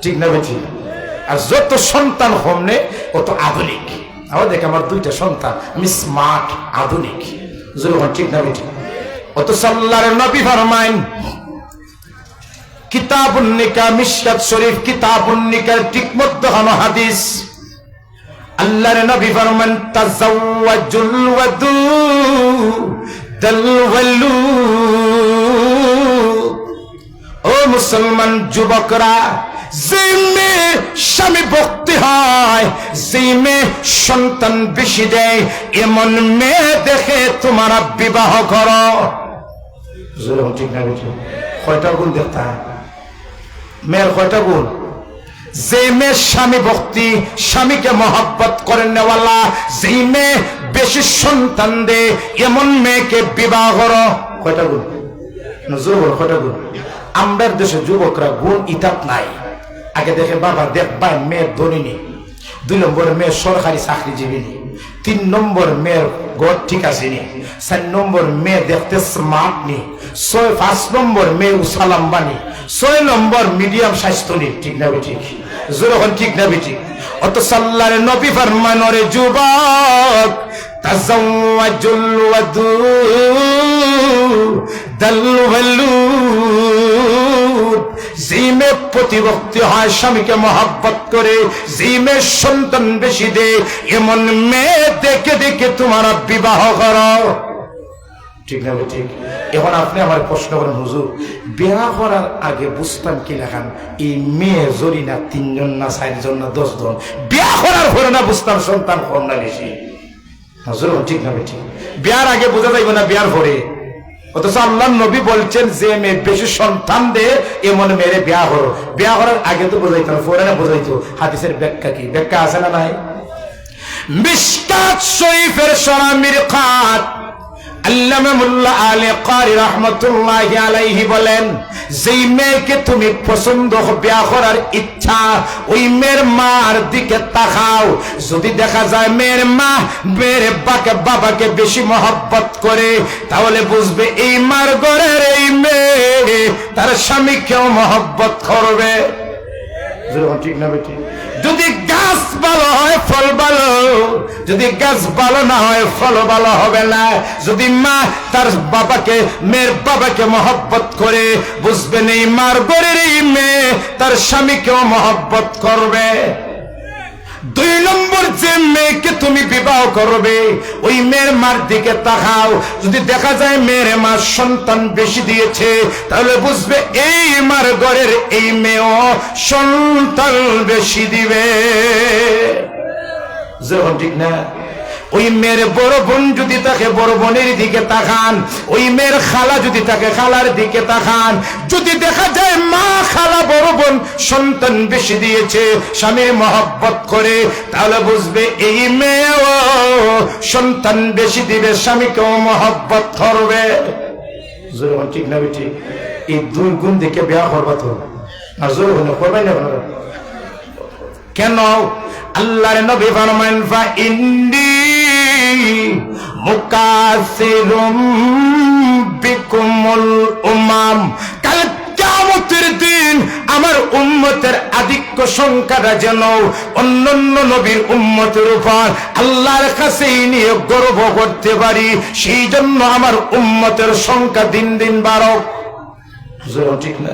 ঠিক না বেটি? আর যত সন্তান কম নেই অত আধুনিক। আবার দেখ আমার 2টা সন্তান, আমি স্মার্ট, আধুনিক। ঠিক না বেটি? অত আল্লাহর নবী ফরমাইন, কিতাবুন নিকাহ, মিশকাত শরীফ কিতাবুন নিকাহ ঠিক মধ্যখানো হাদিস, আল্লাহর নবী ফরমান তাজাওয়াজুল ওয়াদুদাল ওয়ালুদ। ও মুসলমান যুবকরা, যে মেয়ে স্বামী ভক্তি হয়, যে মেয়ে সন্তান বেশি দেয়, এমন মেয়ে দেখে তোমরা বিবাহ করো। ঠিক না? কয়টা গুণ দেখতে হয় মেয়ের? কয়টা গুণ? যে মেয়ে স্বামী ভক্তি, স্বামীকে মহব্বত করে নেওয়ালা, যেই মেয়ে বেশি সন্তান দে, এমন মেয়েকে বিবাহ করো। কয়টা গুণ? যুবক কয়টা গুণ? আমাদের দেশে যুবকরা গুণ ইতাত নাই। আগে দেখে বাবা দেখ ভাই মেয়ের ধনী নি, 2 নম্বর মেয়ে সরকারি চাকরিজীবী নি, 3 নম্বর মেয়ের ঘর ঠিক আছে নি, 4 নম্বর মেয়ে দেখতে স্মার্ট নি, 5 নম্বর মেয়ে উসালাম বানি, 6 নম্বর মিডিয়াম স্বাস্থ্য নি। ঠিক না ঠিক? যখন ঠিক না ঠিক? অত সাল্লাল্লাহু নবী ফরমান, ওরে যুবক, তাজাওয়াজুল ওয়াদুদাল ওয়ালুদ, যে মেয়ে প্রতিভক্তি হয়, স্বামীকে মহব্বত করে, যে মেয়ে সন্তান বেশি দে, এমন মেয়ে দেখে দেখে তোমার বিবাহ করো। ঠিক না ঠিক? এখন আপনি আমার প্রশ্ন করেন, হুজুর বিবাহ করার আগে বুঝতাম কি লেখান এই মেয়ে জরি না 3 জন না 4 জন না 10 জন, বিয়া করার পরে না বুঝতাম সন্তান কম না বেশি। হুজুর ঠিক না ঠিক? বিয়ার আগে বোঝা যাইব না, বিয়ার পরে। অথচ আল্লাহ নবী বলছেন যে মেয়ে বেশি সন্তান দে এমন মেয়েরে বিয়া করো। বিয়া করার আগে তো বোঝাইতো না, পরে না বোঝাইতো। হাদিসের ব্যাখ্যা কি? ব্যাখ্যা আছে না নাই? মিশকাত শরীফের সূরা মিরকাত আল্লামা মোল্লা আলী কারি রাহমাতুল্লাহি আলাইহি বলেন, যেই মেয়েকে তুমি পছন্দ বিয়া করার ইচ্ছা, ওই মেয়ের মার দিকে তাকাও। যদি দেখা যায় মেয়ের মা মেয়ের বাবাকে বেশি মহব্বত করে, তাহলে বুঝবে এই মার ঘরের এই মেয়ে তার স্বামীকেও মহব্বত করবে। ঠিক না বেটি? যদি গাছ ভালো হয় ফল ভালো, যদি গাছ ভালো না হয় ফল ভালো হবে না। যদি মা তার বাবাকে মেয়ের বাবাকে মহব্বত করে, বুঝবেন এই মার ঘরের এই মেয়ে তার স্বামীকেও মহব্বত করবে। 2 নম্বর, যে মেয়েকে তুমি বিবাহ করবে ওই মেয়ের মার দিকে তাকাও। যদি দেখা যায় মেয়ের মা সন্তান বেশি দিয়েছে, তাহলে বুঝবে এই মার ঘরের এই মেয়েও সন্তান বেশি দিবে। যখন ঠিক না? ওই মেয়ের বড় বোন যদি তাকে বড় বোনের দিকে তাকান, ওই মেয়ের খালা যদি তাকে খালার দিকে তাকান, যদি দেখা যায় মা খালা বড় বোন সন্তান বেশি দিয়েছে, স্বামীর মহব্বত করে, তাহলে বুঝবে এই মেয়েও সন্তান বেশি দিবে, স্বামীকেও মহব্বত করবে। ঠিক না ঠিক? এই 2 গুণ দেখে বিয়া করবা তো আর জোর করবাই না। কেন? আল্লাহর নবী ফরমান, ফা ইন্নী মুকাসিরুম বিকুমুল উমাম, কাল কিয়ামতের দিন আমার উম্মতের আধিক্য সংখ্যাটা যেন অন্যান্য নবীর উম্মতের উপর আল্লাহর কাছে নিয়ে গর্ব করতে পারি, সেই জন্য আমার উম্মতের সংখ্যা দিন দিন বাড়ক। ঠিক না?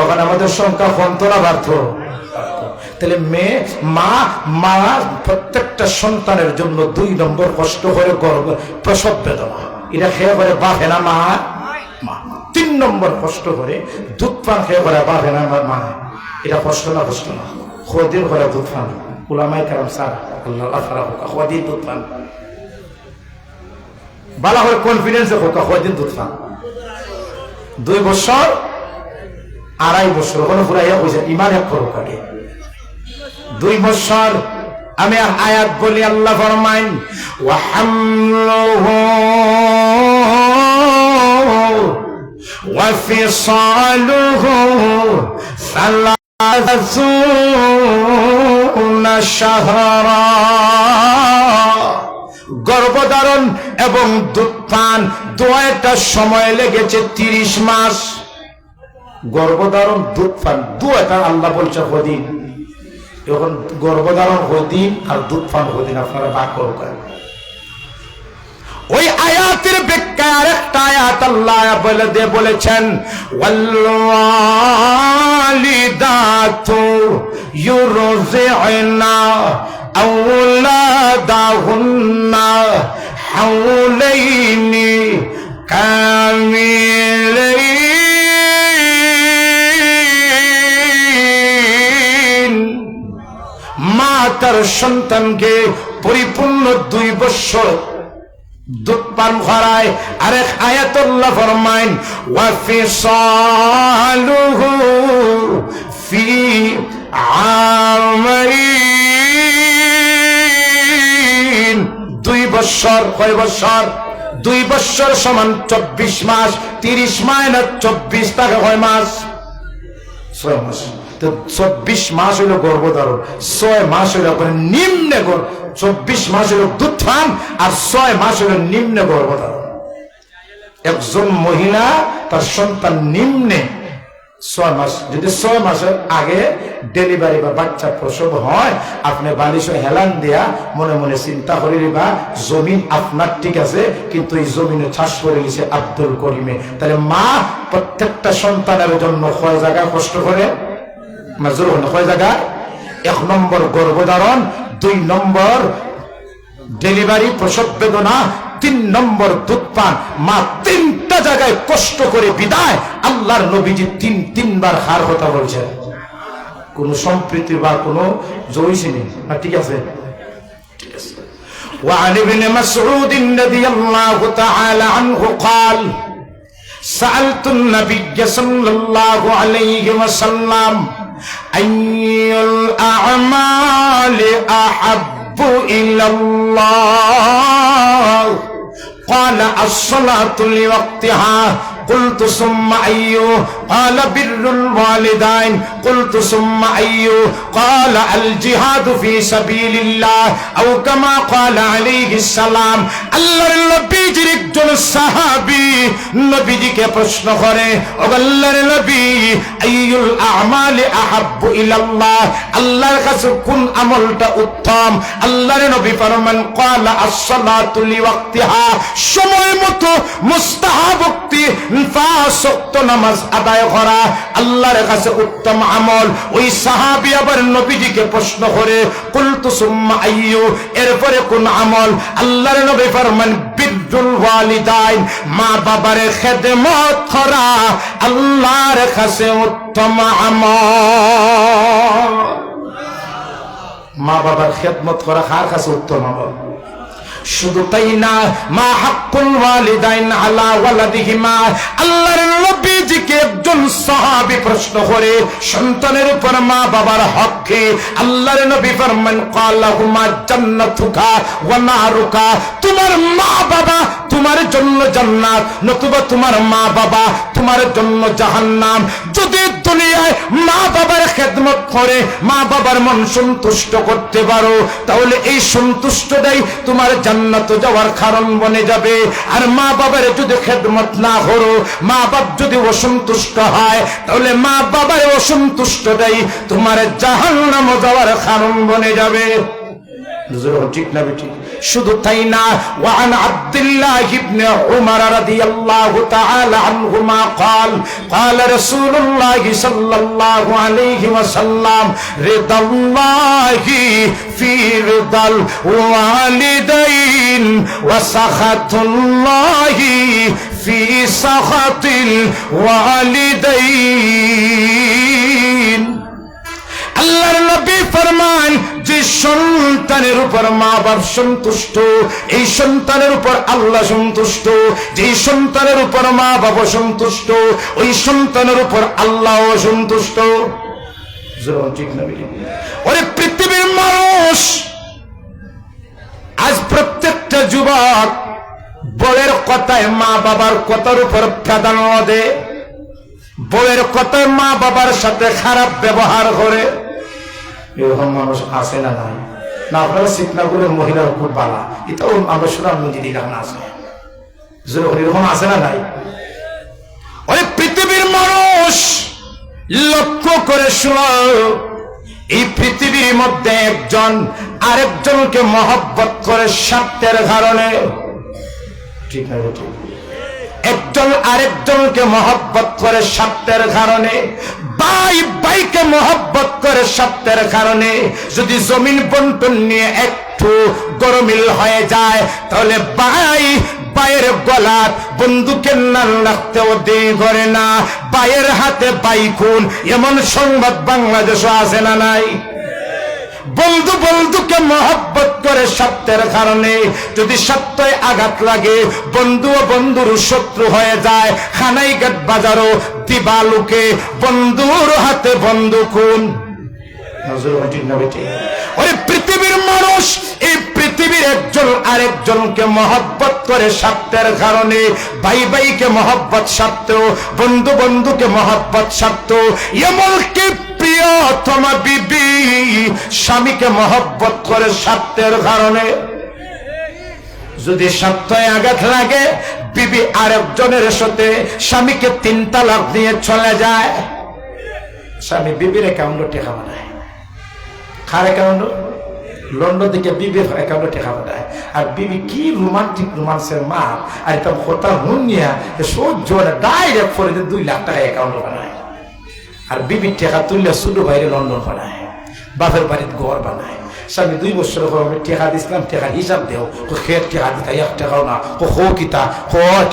ওখানে আমাদের সংখ্যা কমতো না বাড়তো? তাহলে মেয়ে মা প্রত্যেকটা সন্তানের জন্য 2 নম্বর কষ্ট করে গর্ব প্রসব বেদনা, এটা খেয়ে করে বাপে না মা। 3 নম্বর কষ্ট করে দুধ পান খেয়ে করে বাপে না মা। এটা কষ্ট না? কষ্ট না? খদিন করে দুধ পান, উলামায়ে কেরাম স্যার আল্লাহ আফরা হোক, খদিন দুধ পান বালা করে কনফিডেন্সে হোক, খদিন দুধ পান। 2 বছর 2.5 বছর ওখানে ফুরাইয়া বসে ইমান এক করো কাটে। 2 বছর আমি আয়াত বলি, আল্লাহ ফরমাইন, ওয়া হামলুহু ওয়া ফিসালুহু সালাসুনা শাহরা, গর্ভধারণ এবং দুধ পান দুইটা সময় লেগেছে 30 মাস। গর্ভধারণ দুধ পান দুইটা আল্লাহ বলছে হদিন। এখন গর্ভধারণ হদিন আর দুধ পান হদিন, আপনারা ভাগ করেন। ওই আয়াতের ব্যাখ্যা আরেকটা আয়াত আল্লাহ বলেছেন, ওয়ালিদাতু ইউরজি'না আওলাদাহুন্না হাওলাইনি কামিলাইন, মা তার সন্তানকে পরিপূর্ণ 2 বছর দুধ পান করায়। আরেক আয়াত আল্লাহ ফরমাইন, ওয়া ফিসালুহু ফি আমাইন, 2 বছর। কয় বছর? 2 বছর সমান 24 মাস। 30 মাইনাস 24 টাকা কয় মাস? 6 মাস। তো 24 মাস হইল গর্ভধারণ, 6 মাস হইল নিম্নে 24 মাস হইল দুধপান, আর 6 মাস হইল নিম্নে গর্ভধারণ। একজন মহিলা তার সন্তান নিম্নে 6 মাস, যদি 6 মাসের আগে ডেলিভারি বা বাচ্চা প্রসব হয়, আপনি বালিশে হেলান দেয়া মনে মনে চিন্তা করে নিবা জমিন আপনার ঠিক আছে, কিন্তু এই জমিনে চাষ করে নিছে আব্দুল করিমে। তাহলে মা প্রত্যেকটা সন্তানের জন্য কয় জায়গা কষ্ট করে? কয় জায়গা? 1 নম্বর গর্ভধারণ, 2 নম্বর ডেলিভারি প্রসব বেদনা, 3 নম্বর দুধপান। মা 3টা জায়গায় কষ্ট করে বিদায়। আল্লাহর নবীজি 3বার হার কথা বলছেন। কোন সম্প্রীতি বা কোন জয়সী নেই। ঠিক আছে, ঠিক আছে। وعن ابن مسعود رضي الله تعالى عنه قال سألت النبي صلى الله عليه وسلم أي الأعمال أحب إلى الله قال الصلاة لوقتها قلت ثم أي؟ قال بر الوالدين قلت ثم أي؟ قال الجهاد في سبيل الله أو كما قال عليه السلام। আল্লাহর নবীজির একজন সাহাবী নবীজিকে প্রশ্ন করে, ও আল্লাহর নবী, আইয়ুল আমালি আহাব্বু ইলাল্লাহ, আল্লাহর কাছে কোন আমলটা উত্তম? আল্লাহর নবী ফরমান, ক্বালা আস-সালাতু লিওয়াক্তিহা, সময় মতো মুস্তাহাব ওয়াক্তি 5 ওয়াক্ত নামাজ আদায় করা আল্লাহর কাছে উত্তম আমল। ওই সাহাবী আবার নবীজিকে প্রশ্ন করে, কুলতু সুম্মা আইয়ু, এরপরে কোন আমল? আল্লাহর নবী ফরমান, বিররুল ওয়ালিদাইন, মা বাবার খেদমত করা আল্লাহর কাছে উত্তম আমল। মা বাবার খেদমত করা কার কাছে উত্তম আমল? শুধু তাই না, মা হাক্কুল ওয়ালিদাইন আলা ওয়ালাদিহিমা, আল্লাহর নবীজিকে একজন সাহাবী প্রশ্ন করে সন্তানের উপর মা বাবার হক কি? আল্লাহর নবী ফরমান, ক্বালাহুমা জান্নাতুকা ওয়া নারুকা, তোমার মা বাবা তোমার জন্য জান্নাত, নতুবা তোমার মা বাবা তোমার জন্য জাহান্নাম। যদি দুনিয়ায় মা বাবার খেদমত করে মা বাবার মন সন্তুষ্ট করতে পারো, তাহলে এই সন্তুষ্টটাই তোমার জান্নাত যাওয়ার কারণ বনে যাবে। আর মা বাবার যদি খেদমত না করো, মা বাপ যদি অসন্তুষ্ট হয়, তাহলে মা বাবার অসন্তুষ্টটাই তোমার জাহান্নাম যাওয়ার কারণ বনে যাবে। ঠিক না বেটি? শুধু তাই না, ওয়ান আব্দুল্লাহ ইবনে উমর রাদিয়াল্লাহু তাআলা আনহুমা قال قال رسول الله صلى الله عليه وسلم رضالله في رضا الوالدين وسخط الله في سخط الوالدين। আল্লাহর নবী ফরমান, যে সন্তানের উপর মা বাপ সন্তুষ্ট, এই সন্তানের উপর আল্লাহ সন্তুষ্ট। যে সন্তানের উপর মা বাপ সন্তুষ্ট, ওই সন্তানের উপর আল্লাহ সন্তুষ্ট। ঠিক না? ওরে পৃথিবীর মানুষ, আজ প্রত্যেকটা যুবক বউয়ের কথায় মা বাবার কথার উপর প্রাধান্য দেয়, বউয়ের কথায় মা বাবার সাথে খারাপ ব্যবহার করে। এরকম মানুষ আছে না নাই? না আপনারা সিকনাগুলোর মহিলার উপর বালা, এটাও আমরা শুনলাম নদী গান আছে, এরকম আছে না নাই? ওই পৃথিবীর মানুষ লক্ষ্য করে শুনো, এই পৃথিবীর মধ্যে একজন আরেকজনকে মহব্বত করে স্বার্থের কারণে। ঠিক না? একজন আরেকজনকে মহব্বত করে স্বার্থের কারণে, ভাই ভাইকে মহব্বত করে স্বার্থের কারণে। যদি জমিন বন্টন নিয়ে একটু গরমিল হয়ে যায়, তাহলে ভাই ভাইয়ের গলার বন্দুকের নাল রাখতেও দেরি করে না, ভাইয়ের হাতে ভাই খুন, এমন সংবাদ বাংলাদেশে আছে না নাই? বন্ধু বন্ধুকে মহব্বত করে স্বার্থের কারণে, যদি সত্যই আঘাত লাগে, বন্ধু ও বন্ধুর শত্রু হয়ে যায়। খানাইঘাট বাজারও দিবালুকে বন্ধুর হাতে বন্ধু খুন। ওই পৃথিবীর মানুষ এই পৃথিবীর একজন আরেকজনকে মহব্বত করে স্বার্থের কারণে, ভাই ভাইকে মহব্বত স্বার্থ, বন্ধু বন্ধুকে মহব্বত স্বার্থ, এমনকি প্রিয়তমা বিবি স্বামীকে মহব্বত করে স্বার্থের কারণে। যদি স্বার্থে আঘাত লাগে, বিবি আরেকজনের সাথে স্বামীকে 3 তালাক দিয়ে চলে যায়। স্বামী বিবির অ্যাকাউন্টে টাকা বানায়, কার অ্যাকাউন্ট? লন্ডন থেকে বিবির অ্যাকাউন্টে টাকা বানায়। আর বিবি কি রোমান্টিক রোমান্সের মা, আর এটা কথা হুনিয়া সহ্য ডাইরেক্ট করে 2 লাখ টাকা অ্যাকাউন্ট বানায়। আর বিবির টাকা তুললে ছোট বাইরে লন্ডন বানায়, বাপের বাড়িতে ঘর বানায়। স্বামী 2 বছর আমি টেকা দিছিলাম, টেকার হিসাব দেও, খেয়ে টেকা দিতা 1 টাকাও না, কিতা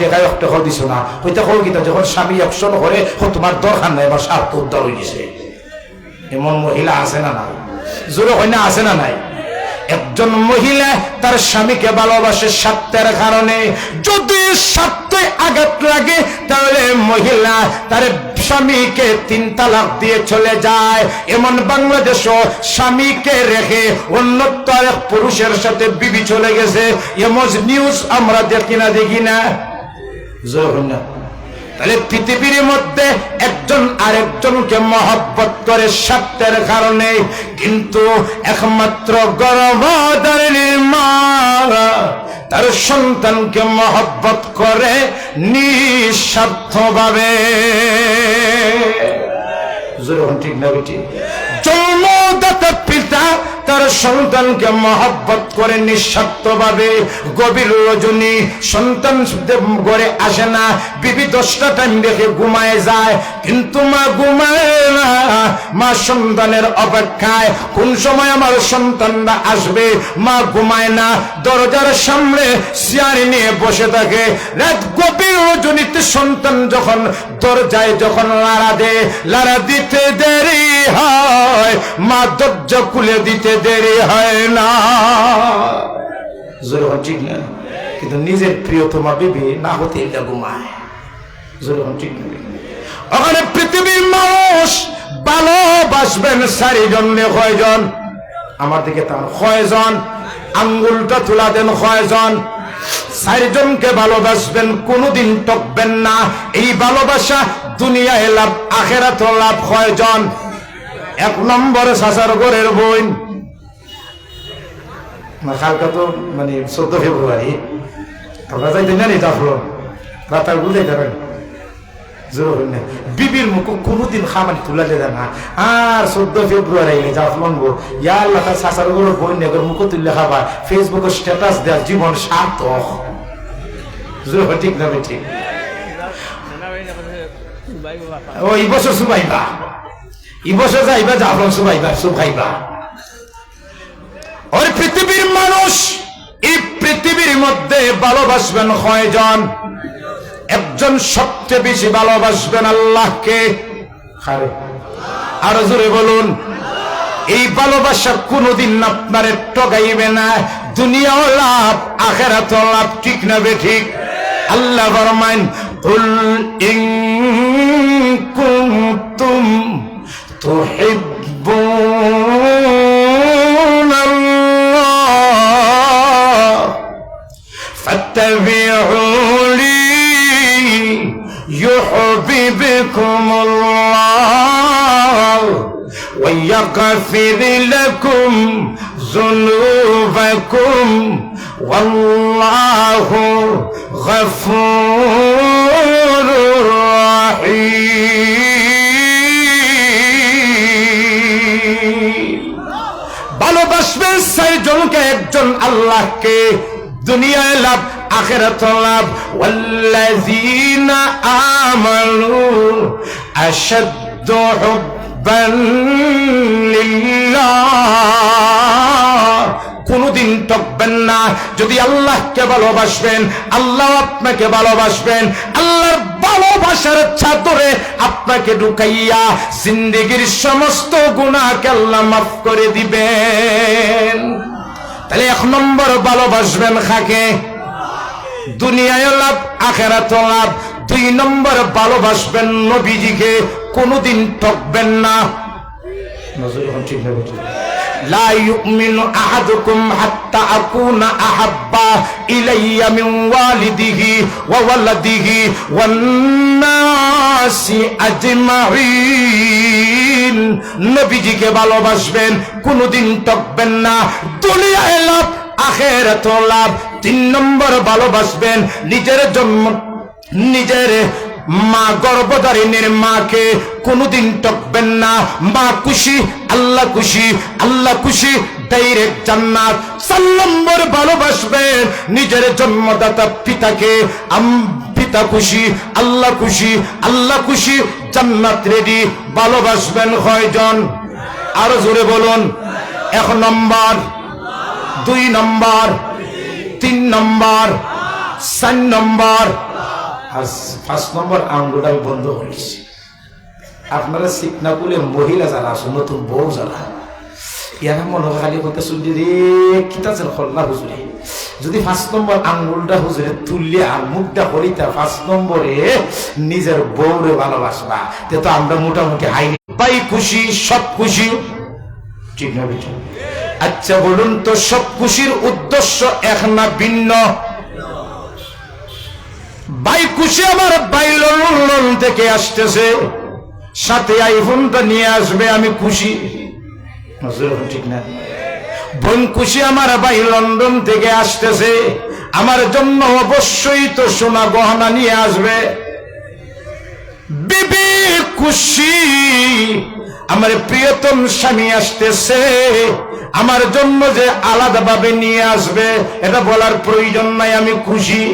টেকা 1 টাকাও দিছ না, হইতা কিতা। যখন স্বামী অপশন করে তোমার দরকার নাই, আমার স্বার্থ উদ্ধার হয়ে গেছে। এমন মহিলা আছে না নাই? জোরে হয় না, আছে না নাই? একজন মহিলা তার স্বামীকে ভালোবাসে স্বার্থের কারণে। যদি স্বার্থে আঘাত লাগে তাহলে মহিলা তার স্বামীকে 3 তালাক দিয়ে চলে যায়। এমন বাংলাদেশও স্বামীকে রেখে অন্য এক পুরুষের সাথে বিবি চলে গেছে, এমন নিউজ আমরা দেখি না। তাহলে পৃথিবীর মধ্যে একজন আরেকজনকে মহব্বত করে স্বার্থের কারণে, কিন্তু একমাত্র গর্ভধারিণী মা তার সন্তানকে মহব্বত করে নিঃস্বার্থভাবে। ঠিক না বেটি? জন্মদাতা পিতা তার সন্তানকে মহব্বত করে নিঃস্বার্থভাবে। গভীর রজনী সন্তান ঘরে আসে না, বিবি 10টা টাইম দেখে ঘুমায় যায়, কিন্তু মা ঘুমায় না। মা সন্তানের অপেক্ষায়, কোন সময় আমার সন্তানরা আসবে, মা ঘুমায় না। দরজার সামনে চেয়ার নিয়ে বসে থাকে। রাত গভীর রজনীতে সন্তান যখন দরজায় লাড়া দিতে দেরি হয়, মা দরজা খুলে দিতে দেরি হয় না। ঠিক না? কিন্তু নিজের প্রিয়তমা বিবি না হতে এটা ঘুমায়। ঠিক না? ওখানে পৃথিবীর মানুষ ভালোবাসবেন 4 জন, 6 জন। আমার দিকে তার 6 জন, আঙ্গুলটা তুলা দেন 6 জন। 4 জনকে ভালোবাসবেন, কোনদিন টকবেন না। এই ভালোবাসা দুনিয়ায় লাভ, আখেরাতে লাভ। 6 জন। 1 নম্বরে চাচার ঘরের বোন। কালকে তো 14 ফেব্রুয়ারি, আপনারা যাইতেন না? জাফলন রাতার বুঝে যাবেন। বিবির মুখ কোনদিন খামানি তুলা দেয় না। আর 14 ফেব্রুয়ারি জাফলন গো ইয়াল্লাহ তার চাচার ঘরের বোন মুখ তুললে খাবা, ফেসবুকে স্ট্যাটাস দেওয়ার জীবন সার্থক। ঠিক না? ঠিক। এই বছর সুবাইবা, এই বছর যাইবা জাফলন সুবাইবা। ওই পৃথিবীর মানুষ এই পৃথিবীর মধ্যে ভালোবাসবেন 6 জন। একজন সবচেয়ে বেশি ভালোবাসবেন আল্লাহকে। আরো জোরে বলুন। এই ভালোবাসা কোনদিন আপনারে ঠকাইবে না, দুনিয়াও লাভ, আখিরাতেও লাভ। ঠিক না বেঠিক? আল্লাহ ফরমান, কুল ইন কুনতুম তুহিব্বুনাল্লাহ ফাত্তাবিউনি يحببكم ويغفر لكم ذنوبكم والله غفور رحيم। ভালোবাসবেন 4 জনকে, একজন আল্লাহকে। দুনিয়ায় লাভ, আখিরাতে লাভ। ওয়াল্লাযীনা আমানু আশাদ্দু হুব্বান লিল্লাহ। কোনদিন ঠকবেন না। যদি আল্লাহকে ভালোবাসবেন, আল্লাহ আপনাকে ভালোবাসবেন। আল্লাহর ভালোবাসার চাদরে আপনাকে ঢুকাইয়া জিন্দেগীর সমস্ত গুনাহকে আল্লাহ মাফ করে দিবেন। তাহলে 1 নম্বর ভালোবাসবেন কাকে? দুনিয়ায় লাভ, আখিরাতে লাভ। 2 নম্বর ভালোবাসবেন নবীজিকে, কোনদিন ঠকবেন না। নজর এখন ঠিক না বেঠিক লা ইউমিনু আহাদুকুম হাত্তা আকুনা আহাব্বা ইলাইয়া মিন ওয়ালিদিহি ওয়া ওয়ালাদিহি ওয়ান নাসি আজমাইন। নবীজিকে ভালোবাসবেন, কোনদিন ঠকবেন না, দুনিয়ায় লাভ আখিরাত লাভ। 3 নম্বর ভালোবাসবেন নিজের মা, গর্ভধারিণীর মাকে কোনদিন ঠকবেন না। মা খুশি, আল্লাহ খুশি, আল্লাহ খুশি, ডাইরেক্ট জান্নাত। 4 নম্বর ভালোবাসবেন নিজের জন্মদাতা পিতাকে। পিতা খুশি, আল্লাহ খুশি, আল্লাহ খুশি, জান্নাত রেডি। ভালোবাসবেন কয়জন? আরো জোরে বলুন। 1 নম্বর, 2 নম্বর, 3 নম্বর, 4 নম্বর, আর 5 নম্বর আঙ্গুলটা বন্ধ করেছি। আপনারা শিখনা বলে মহিলা যারা আছে, নতুন বউ যারা, ইয়ারা মনে খালি কথা শুনলি রে কিতা যেন খল্লা হুজুরে, যদি 5 নম্বর আঙ্গুলটা হুজুরে তুললে আর মুখটা করিতা 5 নম্বরে নিজের বউরে ভালোবাসবা, তে তো আমরা মোটামুটি হাই ভাই খুশি, সব খুশি, ঠিক না বেঠিক? আচ্ছা বলুন তো, সব খুশির উদ্দেশ্য এক না ভিন্ন? ভাই খুশি, আমার ভাই লন্ডন থেকে আসতেছে, সাথে আইফোনটা নিয়ে আসবে, আমি খুশি, ঠিক না? বোন খুশি, আমার ভাই লন্ডন থেকে আসতেছে, আমার জন্য অবশ্যই তো সোনা গহনা নিয়ে আসবে। বিবি খুশি, আমার প্রিয়তম স্বামী আসতেছে, আমার জন্য যে আলাদাভাবে নিয়ে আসবে এটা বলার প্রয়োজন নাই, আমি খুশি,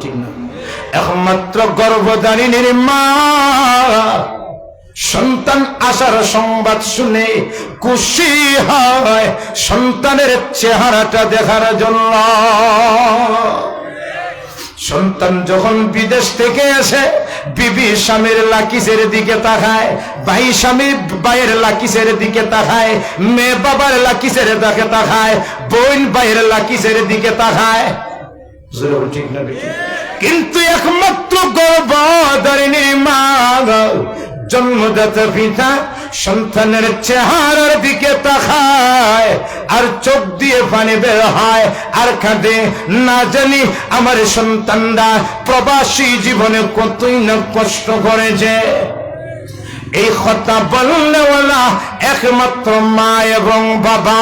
ঠিক না? একমাত্র গর্ভধারিণীর মা সন্তান আসার সংবাদ শুনে খুশি হয় সন্তানের চেহারাটা দেখার জন্য। সন্তান যখন বিদেশ থেকে আসে, বিবি স্বামীর লাকিসের দিকে তাকায়, ভাই স্বামী ভাইয়ের লাকিসের দিকে তাকায়, মেয়ে বাবার লাকিসের দিকে তাকায়, বোন ভাইয়ের লাকিসের দিকে তাকায়, ঠিক না? কিন্তু একমাত্র গর্ভধারিণী মা, জন্মদাতা পিতা সন্তানের চেহারার দিকে তাকায়, আর চোখ দিয়ে পানি বের হয়, আর কাঁদে, না জানি আমার সন্তানরা প্রবাসী জীবনে কতই না কষ্ট করেছে। এই কথা বললেওয়ালা একমাত্র মা এবং বাবা।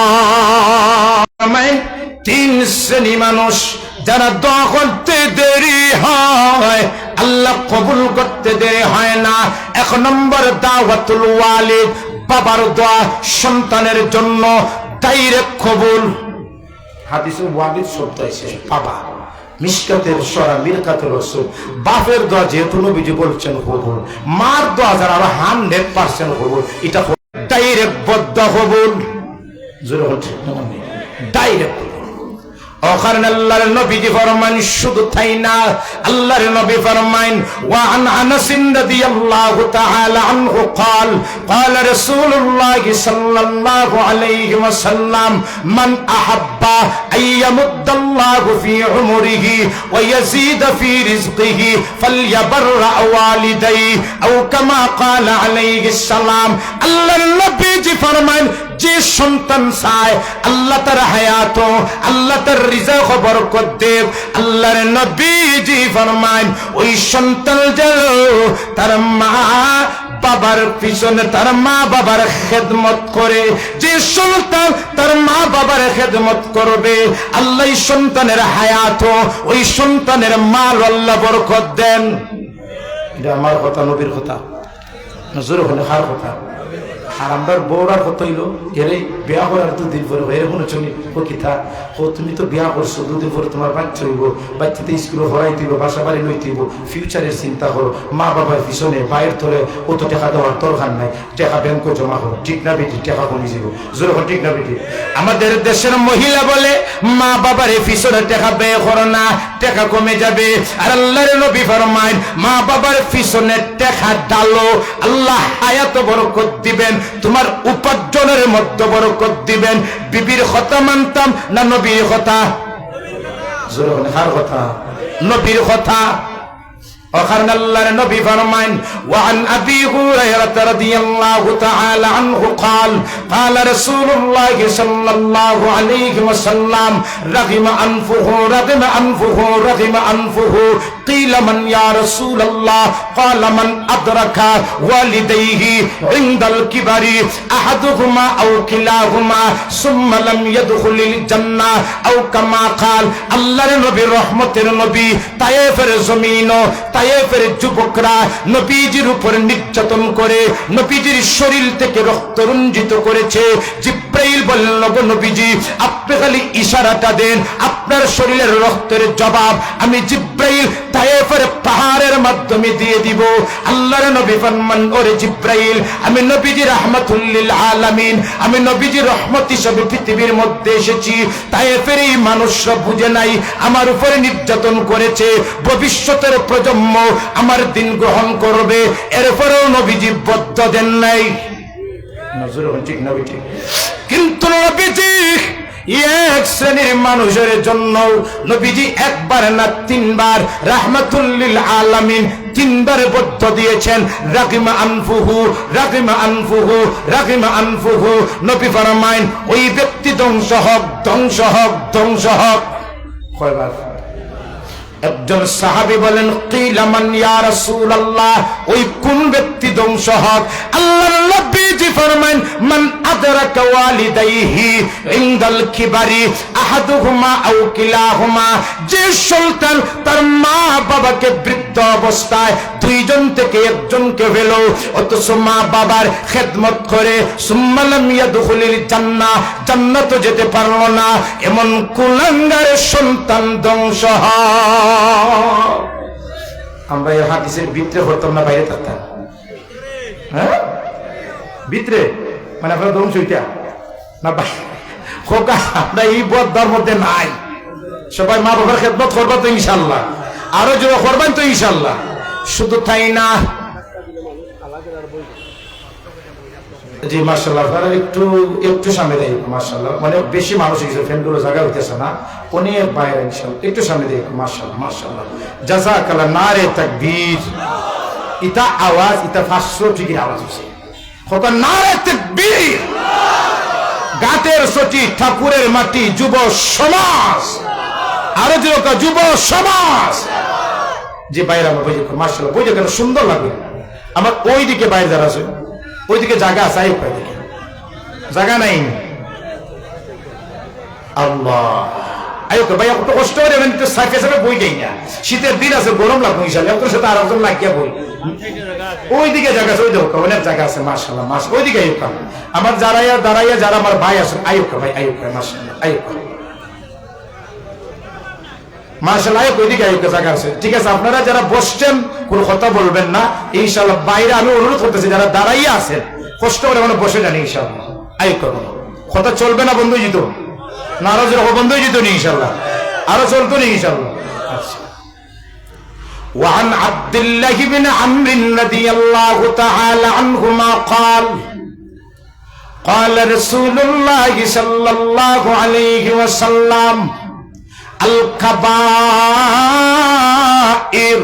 3 শ্রেণী মানুষ যারা দোয়া করতে দেরি হয়, আল্লাহ কবুল করতে দেরি হয় না। 1 নম্বর দাওয়াতুল ওয়ালিদ, বাবার দোয়া সন্তানের জন্য ডাইরেক্ট কবুল। হাদিসে ওয়ালিদ শব্দ আছে বাবা, মিশকাতের সরা মিরকাতুর রাসূল। বাপের দোয়া যেহেতু নবীজি বলছেন কবুল, মার দোয়া যারা 100% কবুল, এটা ডাইরেক্ট বদ্ধ কবুল, জোরে হচ্ছে ডাইরেক্ট। ওখানে আল্লাহর নবীজি ফরমান, শুধু তাই না, আল্লাহর নবী ফরমান, ওয়া আন আনাস রাদিয়াল্লাহু তাআলা আনহু قال قال رسول الله صلى الله عليه وسلم من احب ان يمد الله في عمره ويزيد في رزقه فليبر والديه او كما قال عليه السلام। আল্লাহর নবীজি ফরমান, যে সন্তান চায় আল্লাহ তার হায়াত, আল্লাহ তার রিজক বরকত দেব, আল্লাহর নবীজি ফরমান ওই সন্তান যেন তার মা বাবার পিছনে, তার মা বাবার খেদমত করে। যে সন্তান তার মা বাবার খেদমত করবে, আল্লাহ সন্তানের হায়াত, ওই সন্তানের মাল আল্লাহ বরকত দেন। এটা আমার কথা, নবীর কথা, নজর হলে হার কথা। আর আমরা বউরার কত হইল, এরে বিয়া করার 2 দিন পরে এর কোনো চলি ও কিতা, ও তুমি তো বিয়া করছো, 2 দিন পরে তোমার বাচ্চা হইব, বাচ্চাতে স্কুলে হরাই দিব, বাসা বাড়ি লই দিব, ফিউচারের চিন্তা করো। মা বাবার পিছনে বাইরের তোলে অত টাকা দেওয়ার দরকার নাই, টাকা ব্যাংকে জমা করো, ঠিক না বেটি? টাকা কমে যাব, জোর ঠিক না বেটি? আমাদের দেশের মহিলা বলে মা বাবার পিছনে টাকা ব্যয় করো না, টাকা কমে যাবে। আর আল্লাহর নবী ফরমায়, মা বাবার পিছনে টাকা ডালো, আল্লাহ হায়াত বরকত দিবেন, তোমার উপার্জনের মধ্যে বরকত দিবেন। বিবির কথা মানতাম না নবীর কথা? জোরে বলেন, কার কথা? নবীর কথা। وخرن الله النبي فرمان وعن أبي هريرة رضي الله تعالى عنه قال قال رسول الله صلى الله عليه وسلم رغم أنفه رغم أنفه رغم أنفه قيل من يا رسول الله قال من أدرك والديه عند الكبر أحدهما أو كلاهما ثم لم يدخل الجنة أو كما قال الله النبي رحمة النبي তায়েফের জমিন তায়েফের যুবকরা নবীজির উপর নির্যাতন করে নবীজির শরীর থেকে রক্ত রঞ্জিত করেছে। জিব্রাইল বললেন গো নবীজি আপনি খালি ইশারাটা দেন, আপনার শরীরের রক্তের জবাব আমি জিব্রাইল তায়েফের পাহাড়ের মাধ্যমে দিয়ে দিব। আল্লাহর নবী ফরমান ওরে জিব্রাইল আমি নবীজি রাহমাতুল লিল আলামিন, আমি নবীজি রহমত হিসেবে পৃথিবীর মধ্যে এসেছি। তায়েফের এই মানুষরা বুঝে নাই আমার উপরে নির্যাতন করেছে, ভবিষ্যতের প্রজন্ম আমার দিন গ্রহণ করবে, এরপরেও নবীজি বদ্ধ দেন নাই। নজর ঠিক নবী ঠিক, কিন্তু নবীজি এক শ্রেণীর মানুষের জন্য নবীজি একবার না তিনবার রাহমাতুল লিল আলামিন তিনবার বদ্ধ দিয়েছেন। রাগিমা আনফুহু রাগিমা আনফুহু রাগিমা আনফুহু, নবী ফরমায়েন ওই ব্যক্তি ধ্বংস হোক ধ্বংস হোক ধ্বংস হোক। কয়বার? একজন সাহাবী বলেন কিলা মান ইয়া রাসূলুল্লাহ, ওই কোন ব্যক্তি ধ্বংস হোক? আল্লাহর নবীজি ফরমায়েন মান আদরাকা ওয়ালিদাইহি ইনদাল কিবারি আহাদুহুমা আও কিলাহুমা, যে সন্তান তার মা বাবাকে বৃদ্ধ অবস্থায় দুইজন থেকে একজনকে পেল অথচ মা বাবার খেদমত করে সুম্মা লাম ইয়াদখুলিল জান্নাহ, জান্নাতে যেতে পারল না, এমন কুলাঙ্গারের সন্তান ধ্বংস হয়। আমরা এই হাদিসের ভিতরে হতাম না বাইরে থাকতাম? হ্যাঁ ভিতরে মানে আপনার ধ্বংস হইতা না খোকা, আমরা এই বদ্দার মধ্যে নাই। সবাই মা বাবার খেদমত করবা তো ইনশাল্লাহ, আরো যারা করবেন তো ইনশাল্লাহ। শুধু তাই না, জি মাশাআল্লাহ আপনারা একটু একটু সামনে দেয় মাশাআল্লাহ, মানে বেশি মানুষ হয়েছে ফ্যানগুলো জায়গা হইতেছে না, অনেক বাইরে ইনশাআল্লাহ একটু সামনে দেয় মাশাআল্লাহ মাশাআল্লাহ জাযাকাল্লাহ। নারে তাকবীর, ইটা আওয়াজ ইটা 500 ঠিকই আওয়াজ হচ্ছে। কত নারে তাকবীর! গাতের সটি ঠাকুরের মাটি যুব সমাজ, আরো যেরকম যুব সমাজ, যে বাইরে আমার বইয়ে মাশাআল্লাহ বইয়ে কেন সুন্দর লাগে। আমার ওই দিকে বাইরে যারা আছে ওইদিকে জায়গা আছে, জায়গা নাই। আল্লাহ আয়োকে ভাই একটু কষ্ট করে একটু সাইফে সাইফে বই দেই না, শীতের দিন আছে গরম লাগবে ইনশাআল্লাহ, ওর সাথে আর একজন লাগিয়া বই ওইদিকে জায়গা আছে, ওই দেখো অনেক জায়গা আছে মাশাআল্লাহ মাশাআল্লাহ। ওইদিকে আয়োকা আমার দাঁড়াইয়া যারা আমার ভাই আছে আয়োকা ভাই আয়োকা মাশাআল্লাহ আয়োকা মাশাআল্লাহ আয়োকা, ওইদিকে আয়োকা জায়গা আছে। ঠিক আছে আপনারা যারা বসছেন কোনো কথা বলবেন না ইনশাআল্লাহ। বাইরে আমি অনুরোধ করতেছি যারা দাঁড়াইয়া আছেন কষ্ট করে মানে বসে যান ইনশাআল্লাহ। আয়োকা কথা চলবে না বন্ধু জিত না, আরো যেরকম বন্ধু জিত নি ইনশাআল্লাহ, আরো চলতো নি ইনশাআল্লাহ। আচ্ছা وعن عبد الله بن عمرو رضي الله تعالى عنهما قال قال رسول الله صلى الله عليه وسلم الكبائر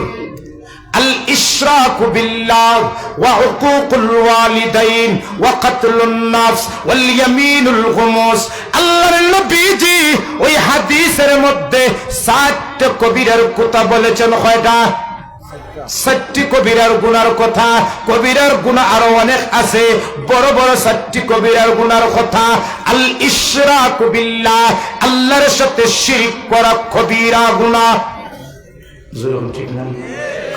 الإشراك بالله وعقوق الوالدين وقتل النفس واليمين الغموس। আল্লাহর নবীজি ওই হাদিসের মধ্যে 7টি কবিরার কথা বলেছেন। কয়টা? 7টি কবিরার গুনার কথা। কবিরার গুনাহ আরো অনেক আছে, বড় বড় 7টি কবিরার গুনার কথা। আল ইশরাকু বিল্লাহ, আল্লাহর সাথে শিরক করা কবিরা গুনাহ। জুলুম ঠিক না?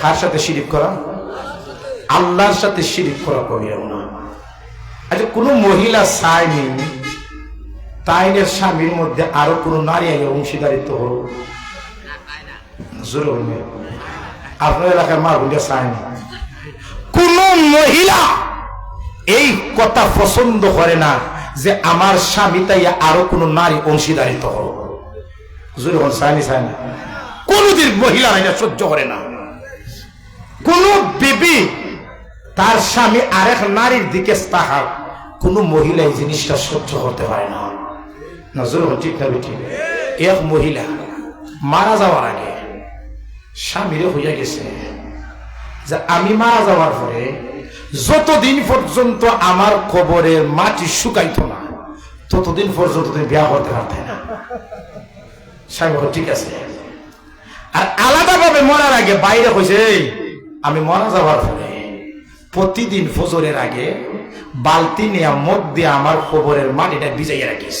কার সাথে শিরক করা? আল্লাহর সাথে শিরক করা কবিরা গুনাহ। আচ্ছা কোন মহিলা চায়নি তাইনের স্বামীর মধ্যে আরো কোন নারী অংশীদারিত্ব হোক? জুলুম। আপনার এলাকার মা বোনরা চায়নি, কোন মহিলা এই কথা পছন্দ করে না যে আমার স্বামী তাই আরো কোন নারী অংশীদারিত্ব হোক। জুলুম চায়নি চায়নি কোনদিন মহিলা এটা সহ্য করে না। কোন বিবি তার স্বামী আরেক নারীর দিকে তাকাক, কোন মহিলা এই জিনিসটা সহ্য করতে পারে না। নজর ঠিক না ঠিক? এক মহিলা মারা যাওয়ার আগে স্বামীরে হইয়া গেছে, যে আমি মারা যাওয়ার পরে যতদিন পর্যন্ত আমার কবরের মাটি শুকাইতো না ততদিন পর্যন্ত তুমি বিয়া করতে পারতে না। স্বামী ঠিক আছে। আর আলাদা ভাবে মরার আগে বাইরে কইছে আমি মরা যাওয়ার পরে প্রতিদিন ফজরের আগে বালতি নিয়ে মদ দিয়ে আমার কবরের মাটিটা ভিজাইয়া রাখিস।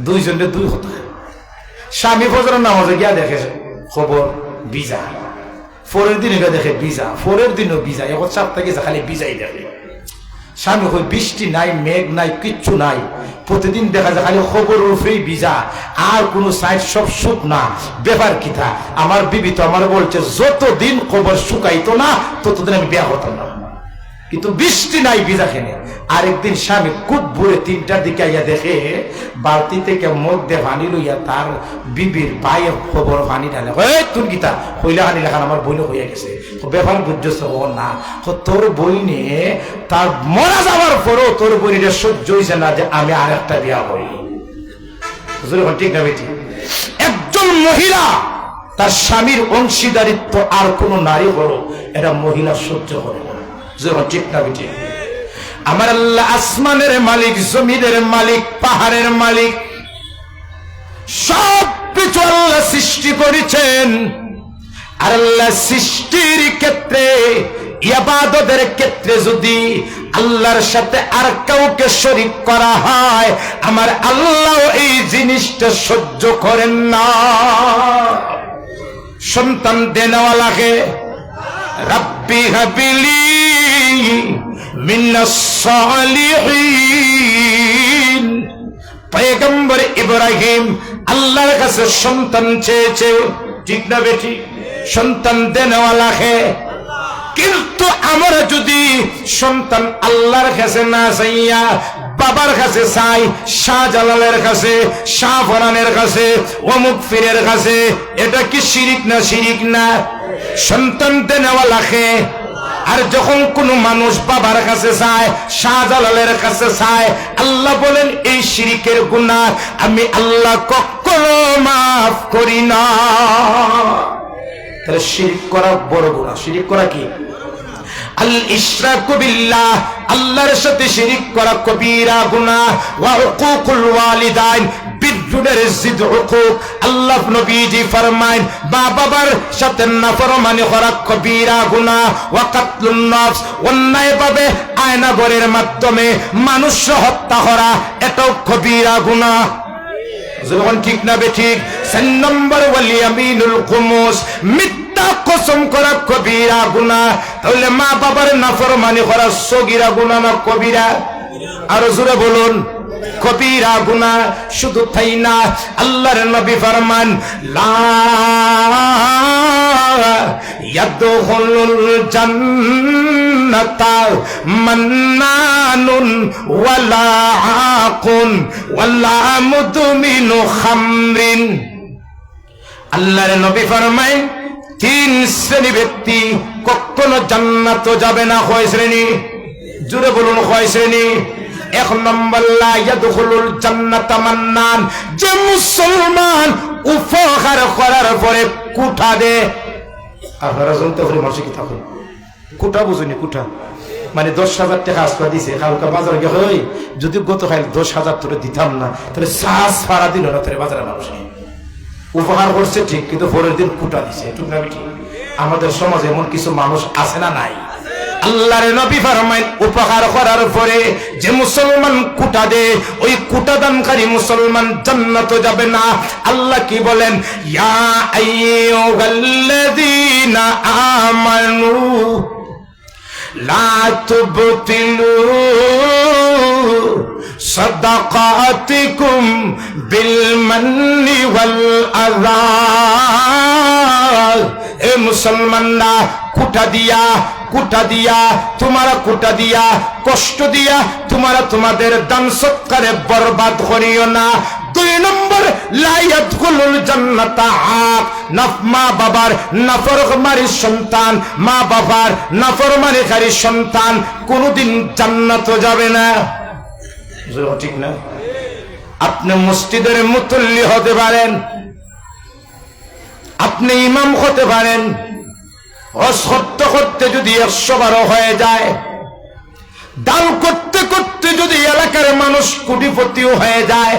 দুইজনের দুই হতো। স্বামী ফজরের নামাজে গিয়া দেখে খবর ভিজা, পরের দিন এটা দেখে ভিজা, পরের দিনও ভিজা, এখন সপ্তাহে গেছে খালি ভিজাই দেখে। স্বামী কই বৃষ্টি নাই, মেঘ নাই, কিচ্ছু নাই, প্রতিদিন দেখা যায় খালি খবর উপরেই ভিজা, আর কোনো সাইড সব সুখ না, ব্যাপার কিতা? আমার বিবি তো আমার বলছে যতদিন খবর শুকাইতো না ততদিন আমি বিয়া করতাম না, কিন্তু বৃষ্টি নাই ভিজা খেনে। আরেকদিন স্বামী খুব ভোরে 3টার দিকে আইয়া দেখে বালতি থেকে মধ্যে পানি লইয়া তার বিবির পায়ে খবর পানি ঢালে। তুই গীতা কইলা হানি লেখান আমার বইনে হইয়া গেছে, ব্যাপার বুঝছ না, তোর বই নিয়ে তার মরা যাওয়ার পরও তোর বইটা সহ্য হয়েছে না যে আমি আর একটা বিয়া করি। ঠিক না বেটি? একজন মহিলা তার স্বামীর অংশীদারিত্ব আর কোন নারী বড় এটা মহিলা সহ্য করে না। ঠিক না বেটি? আমার আল্লাহ আসমানের মালিক, জমিনের মালিক, পাহাড়ের মালিক, সব কিছু আল্লাহ সৃষ্টি করেছেন। আর আল্লাহ সৃষ্টির ক্ষেত্রে, ইবাদতের ক্ষেত্রে যদি আল্লাহর সাথে আর কাউকে শরীক করা হয়, আমার আল্লাহ এই জিনিসটা সহ্য করেন না। সন্তান দেনওয়ালাকে রাব্বি হাবিলি মিনাস সালিহিন, পয়গম্বর ইব্রাহিম আল্লাহর কাছে সন্তান চেয়েছে, ঠিক না বেটি? সন্তান দেনওয়ালাকে। কিন্তু আমরা যদি সন্তান আল্লাহর কাছে না চাইয়া বাবার কাছে চাই, শাহজালালের কাছে, শাহফরানের কাছে, অমুক ফিরের কাছে, এটা কি শিরিক না? শিরিক না? সন্তান দেনওয়ালাকে। আর যখন কোন মানুষ বাবার কাছে যায়, শাহজালালের কাছে যায়, আল্লাহ বলেন এই শিরিকের গুনাহ আমি আল্লাহ কখনো মাফ করি না। তাহলে শিরিক করা বড় গুনাহ। শিরিক করা কি? আল ইশরাকু বিল্লাহ, আল্লাহর সাথে শিরিক করা কবিরা গুনাহ। ওয়া হুকুকুল ওয়ালিদাইন, বিদ্যুদের জিদ হুকুক। আল্লাহ নবীজি ফরমায়েন বাবার সাথে নাফরমানি করা কবিরা গুনাহ। ওয়া কাতলুন নফস, অন্যায়ভাবে আয়নাগরের মাধ্যমে মানুষ হত্যা করা এটাও কবিরা গুনাহ। যখন ঠিক না বে ঠিক? 4 নম্বর ওয়াল ইয়ামিনুল খুমুস, মিথ্যা কসম করা কবিরা গুনাহ। তাহলে মা বাবার নাফরমানি করা সগীরা গুনাহ না কবিরা? আর জোরে বলুন, কবিরা গুনাহ। শুধু তাই না, আল্লাহর নবী ফরমান লা ইয়াদখুলুল জান্নাতা মান্নানুন ওয়ালা আকুন ওয়ালা মুদমিনু খামরিন। আল্লাহর নবী ফরমায় 3 শ্রেণী ব্যক্তি কখনো জান্নাত যাবে না। কয় শ্রেণী? জোরে বলুন, কয় শ্রেণী? 1 নম্বর, লা ইয়াদখুলুল জান্নাতা মান্নান, যে মুসলমান উপহার করার পরে কুঠা দে। আপনারা জানতে পারেন মাসে কি থাকে কুঠা? বুঝুনি? কুঠা মানে 10,000 টাকা আসপা দিছে, কালকে বাজারে গিয়ে হই যদি গতকাল 10,000 তোরে দিতাম না, তাহলে শ্বাস ফাড়া দিল না তোরে বাজারে মানুষ। উপহার করছে ঠিক, কিন্তু পরের দিন কুটা দিছে। ঠিক না ঠিক? আমাদের সমাজে এমন কিছু মানুষ আছে না নাই? আল্লাহর নবী ফরমায় উপহার করার পরে যে মুসলমান কুটা দে, ওই কুটা দানকারী মুসলমান জান্নাতে যাবে না। আল্লাহ কি বলেন? ইয়া আইয়ুহাল্লাযীনা আমানু লা তুবতিলু সাদাকাতিকুম বিল মান্নি ওয়াল আযা। এ মুসলমানরা, কুটা দিয়া তোমারা কুটা দিয়া কষ্ট দিয়া তোমারা তোমাদের দান সৎকারে বরবাদ করিও না। 2 নম্বর, লা ইয়াদখুলুল জান্নাতা আক, মা বাবার নাফরমানি সন্তান, মা বাবার নাফরমানিকারী সন্তান কোনদিন জান্নাতে যাবে না। ঠিক না? আপনি মসজিদের মুসল্লি হতে পারেন, আপনি ইমাম হতে পারেন, হজ করতে করতে যদি 112 হয়ে যায়, দান করতে করতে যদি এলাকার মানুষ কোটিপতিও হয়ে যায়,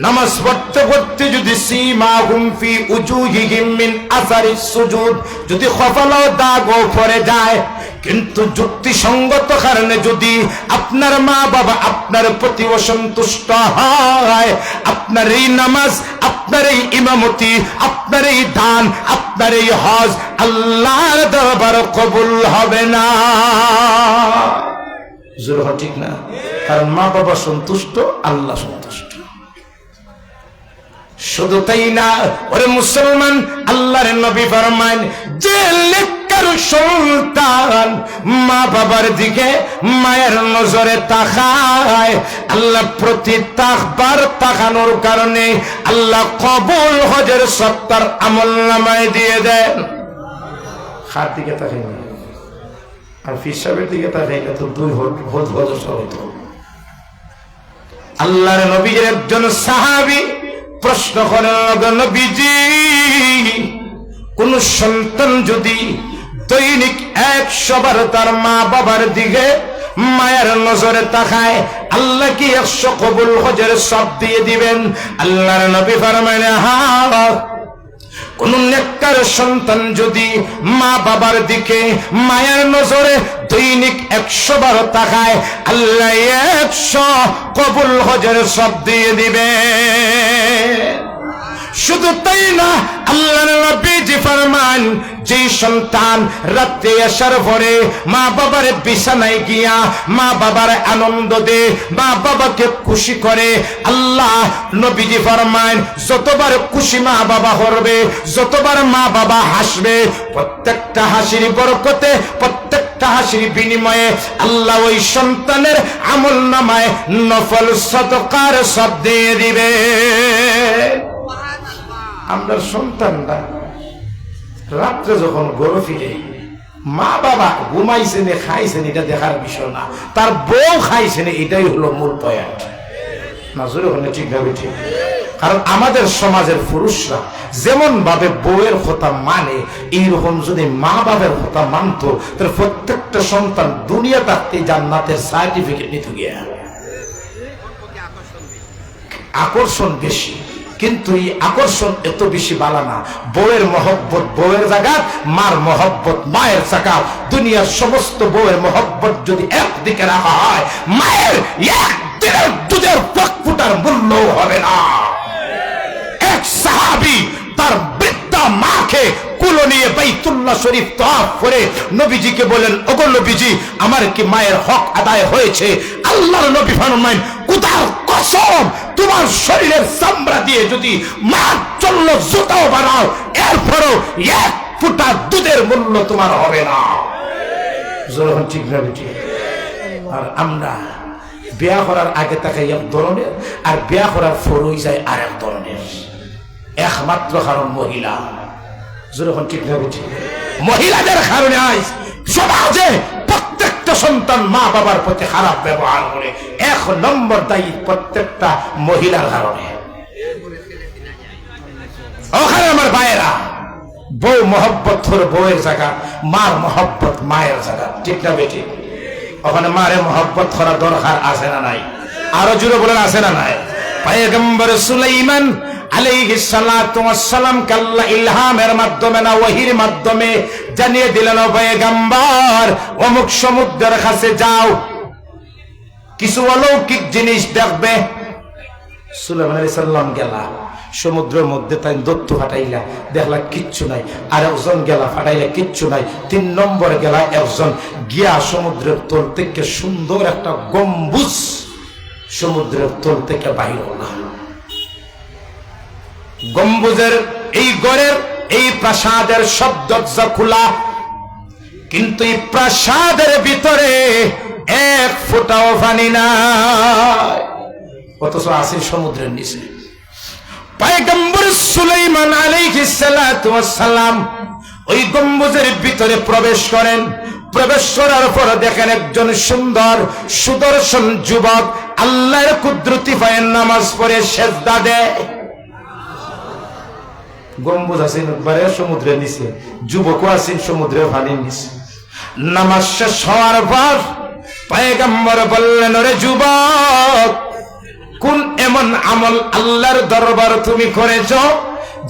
নামাজ পড়তে পড়তে যদি সীমাহুম ফি উজুহিহিম মিন আসারিস সুজুদ যদি কপালেও দাগও পড়ে যায়, কিন্তু যুক্তিসঙ্গত কারণে যদি আপনার মা বাবা আপনার প্রতি অসন্তুষ্ট হয়, আপনার এই নামাজ, আপনার এই ইমামতি, আপনার এই দান, আপনার এই হজ আল্লাহর দরবারে কবুল হবে না। জোর ঠিক না? কারণ মা বাবা সন্তুষ্ট, আল্লাহ সন্তুষ্ট। শুধু তাই না, ওরে মুসলমান, আল্লাহর নবী ফরমান, যে নেককার সন্তান মা বাবার দিকে মায়ের নজরে তাকায়, আল্লাহ প্রতি তাকবার তাকানোর কারণে আল্লাহ কবুল হজের 70 আমলনামায় দিয়ে দেন। হাত দিকে তাকাই না, আর ফিসাবের দিকে তাকাইলে তো 2 হজ হতো। আল্লাহর নবীর একজন সাহাবী প্রশ্ন করেন, নবীজি, কোন সন্তান যদি দৈনিক 100 বার তার মা বাবার দিকে মায়ের নজরে তাকায়, আল্লাহ কি 100 কবুল হজের সব দিয়ে দিবেন? আল্লাহর নবী ফরমানে, হ্যাঁ। কোন নেককার সন্তান যদি মা বাবার দিকে মায়ের নজরে দৈনিক 100 বার তাকায়, আল্লাহ 100 কবুল হজের সব দিয়ে দিবে। শুধু তাই না, আল্লাহর নবীজি ফরমান, যে সন্তান রাতে আসার পরে মা বাবার বিছানায় গিয়া মা বাবার আনন্দ দে, মা বাবাকে খুশি করে, আল্লাহ নবীজি ফরমান, যতবার খুশি মা বাবা করবে, যতবার মা বাবা হাসবে, প্রত্যেকটা হাসির বরকতে, প্রত্যেকটা হাসির বিনিময়ে আল্লাহ ওই সন্তানের আমলনামায় নফল সাদকার সব দিয়ে দিবে। আমরা সন্তানরা রাত্রে যখন ঘরে ফিরে, মা বাবা ঘুমাইছেন খাইছেন এটা দেখার বিষয় না, তার বউ খাইছেন এটাই হলো মূল পয়েন্ট। না জোরে হলে ঠিক ভাবে ঠিক। কারণ আমাদের সমাজের পুরুষরা যেমন ভাবে বউয়ের কথা মানে, এইরকম যদি মা বাবার কথা মানতো, তাহলে প্রত্যেকটা সন্তান দুনিয়া থাকতে জান্নাতের সার্টিফিকেট নিতে গিয়া। আকর্ষণ বেশি, কিন্তু এই আকর্ষণ এত বেশি বালা না। বউয়ের মহব্বত বউয়ের জায়গা, মার মহব্বত মায়ের জায়গা। দুনিয়ার সমস্ত বউয়ের মহব্বত যদি একদিকে রাখা হয়, মায়ের একদিনের দুধের ফকফুটার মূল্য হবে না। এক সাহাবী তার বৃদ্ধা মাকে কুলো নিয়ে বাইতুল্লাহ শরীফ তাওয়াফ করে নবীজিকে বলেন, ওগো নবীজি, আমার কি মায়ের হক আদায় হয়েছে? আল্লাহর নবী ফরমান, খোদার কসম, তোমার শরীরের চামড়া দিয়ে যদি মার জন্য জুতাও বানাও, এরপরও 1 ফুটা দুধের মূল্য তোমার হবে না। যখন ঠিক না বেটি। আর আমরা বিয়া করার আগে তাকাই এক ধরনের, আর বিয়া করার পরই যায় আরেক ধরনের। একমাত্র কারণ মহিলা। যখন ঠিক না বেটি। মহিলাদের কারণে আজ সমাজে প্রত্যেকটা সন্তান মা বাবার প্রতি খারাপ ব্যবহার করে। 1 নম্বর দায়ী প্রত্যেকটা মহিলার কারণে। ওখানে আমার ভাইয়েরা, বউ মহব্বত হলো বউয়ের জায়গা, মার মহব্বত মায়ের জায়গা। ঠিক না বেটি? ওখানে মারে মহব্বত করা দরকার আছে না নাই? আরো জুড়ে বলেন, আছে না নাই? পয়গম্বর সুলাইমান আলাইহিস সালাতু ওয়াস সালাম আল্লাহ ইলহামের মাধ্যমে না ওহীর মাধ্যমে জানিয়ে দিলেন, ও পয়গম্বর, অমুক সমুদ্রের কাছে যাও, কিছু অলৌকিক জিনিস দেখবে। সুলাইমান আলাইহিস সালাম গেলা, সমুদ্রের মধ্যে তাই দত্ত ফাটাইলা, দেখলা কিচ্ছু নাই। আর একজন গেলা, ফাটাইলা কিচ্ছু নাই। 3 নম্বর গেলা একজন, গিয়া সমুদ্রের তল থেকে সুন্দর একটা গম্বুজ সমুদ্রের তল থেকে বাহির হলো। গম্বুজের এই গড়ের এই প্রাসাদের সব দরজা খোলা, কিন্তু এই প্রাসাদের ভিতরে 1 ফোঁটাও পানি নাই, অথচ আছে সমুদ্রের নিচে। পয়গম্বর সুলাইমান আলাইহিস সালাতু ওয়াস সালাম ওই গম্বুজের ভিতরে প্রবেশ করেন। প্রবেশ করার পর দেখেন একজন সুন্দর সুদর্শন যুবক আল্লাহর কুদরতি পায়ে নামাজ পড়ে সেজদা দেয়। গম্বুজ আছেন একবারে সমুদ্রের নিচে, যুবকও আছেন সমুদ্রের পানির নিচে। নামাজ শেষ হওয়ার পর পয়গম্বর বললেন, ওরে যুবক, কোন এমন আমল আল্লাহর দরবার তুমি করেছো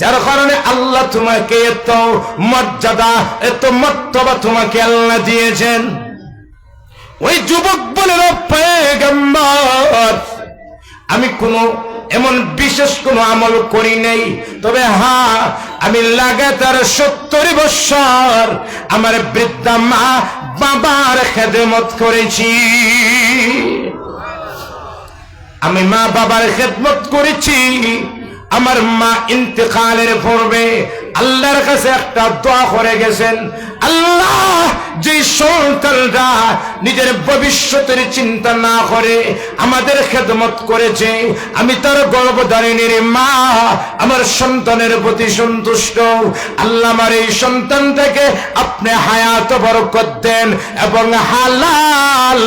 যার কারণে আল্লাহ তোমাকে এত মর্যাদা, এত মর্তবা তোমাকে আল্লাহ দিয়েছেন? ওই যুবক বলেন, ও পয়গম্বর, আমি কোনো এমন বিশেষ কোনো আমল করি নাই, তবে হ্যাঁ, আমি লাগাতার 70 বছর আমার বৃদ্ধা মা বাবার খেদমত করেছি। আমি মা বাবার খেদমত করেছি। আমার মা ইন্তেকালের পূর্বে আল্লাহর কাছে একটা দোয়া করে গেছেন, আল্লাহ, যে সন্তানরা নিজের ভবিষ্যতের চিন্তা না করে আমাদের খেদমত করেছে, আমি তার গর্ভধারিণীর মা, আমার সন্তানের প্রতি সন্তুষ্ট। আল্লাহ, আমার এই সন্তানটাকে আপনি হায়াত বরকত দেন এবং হালাল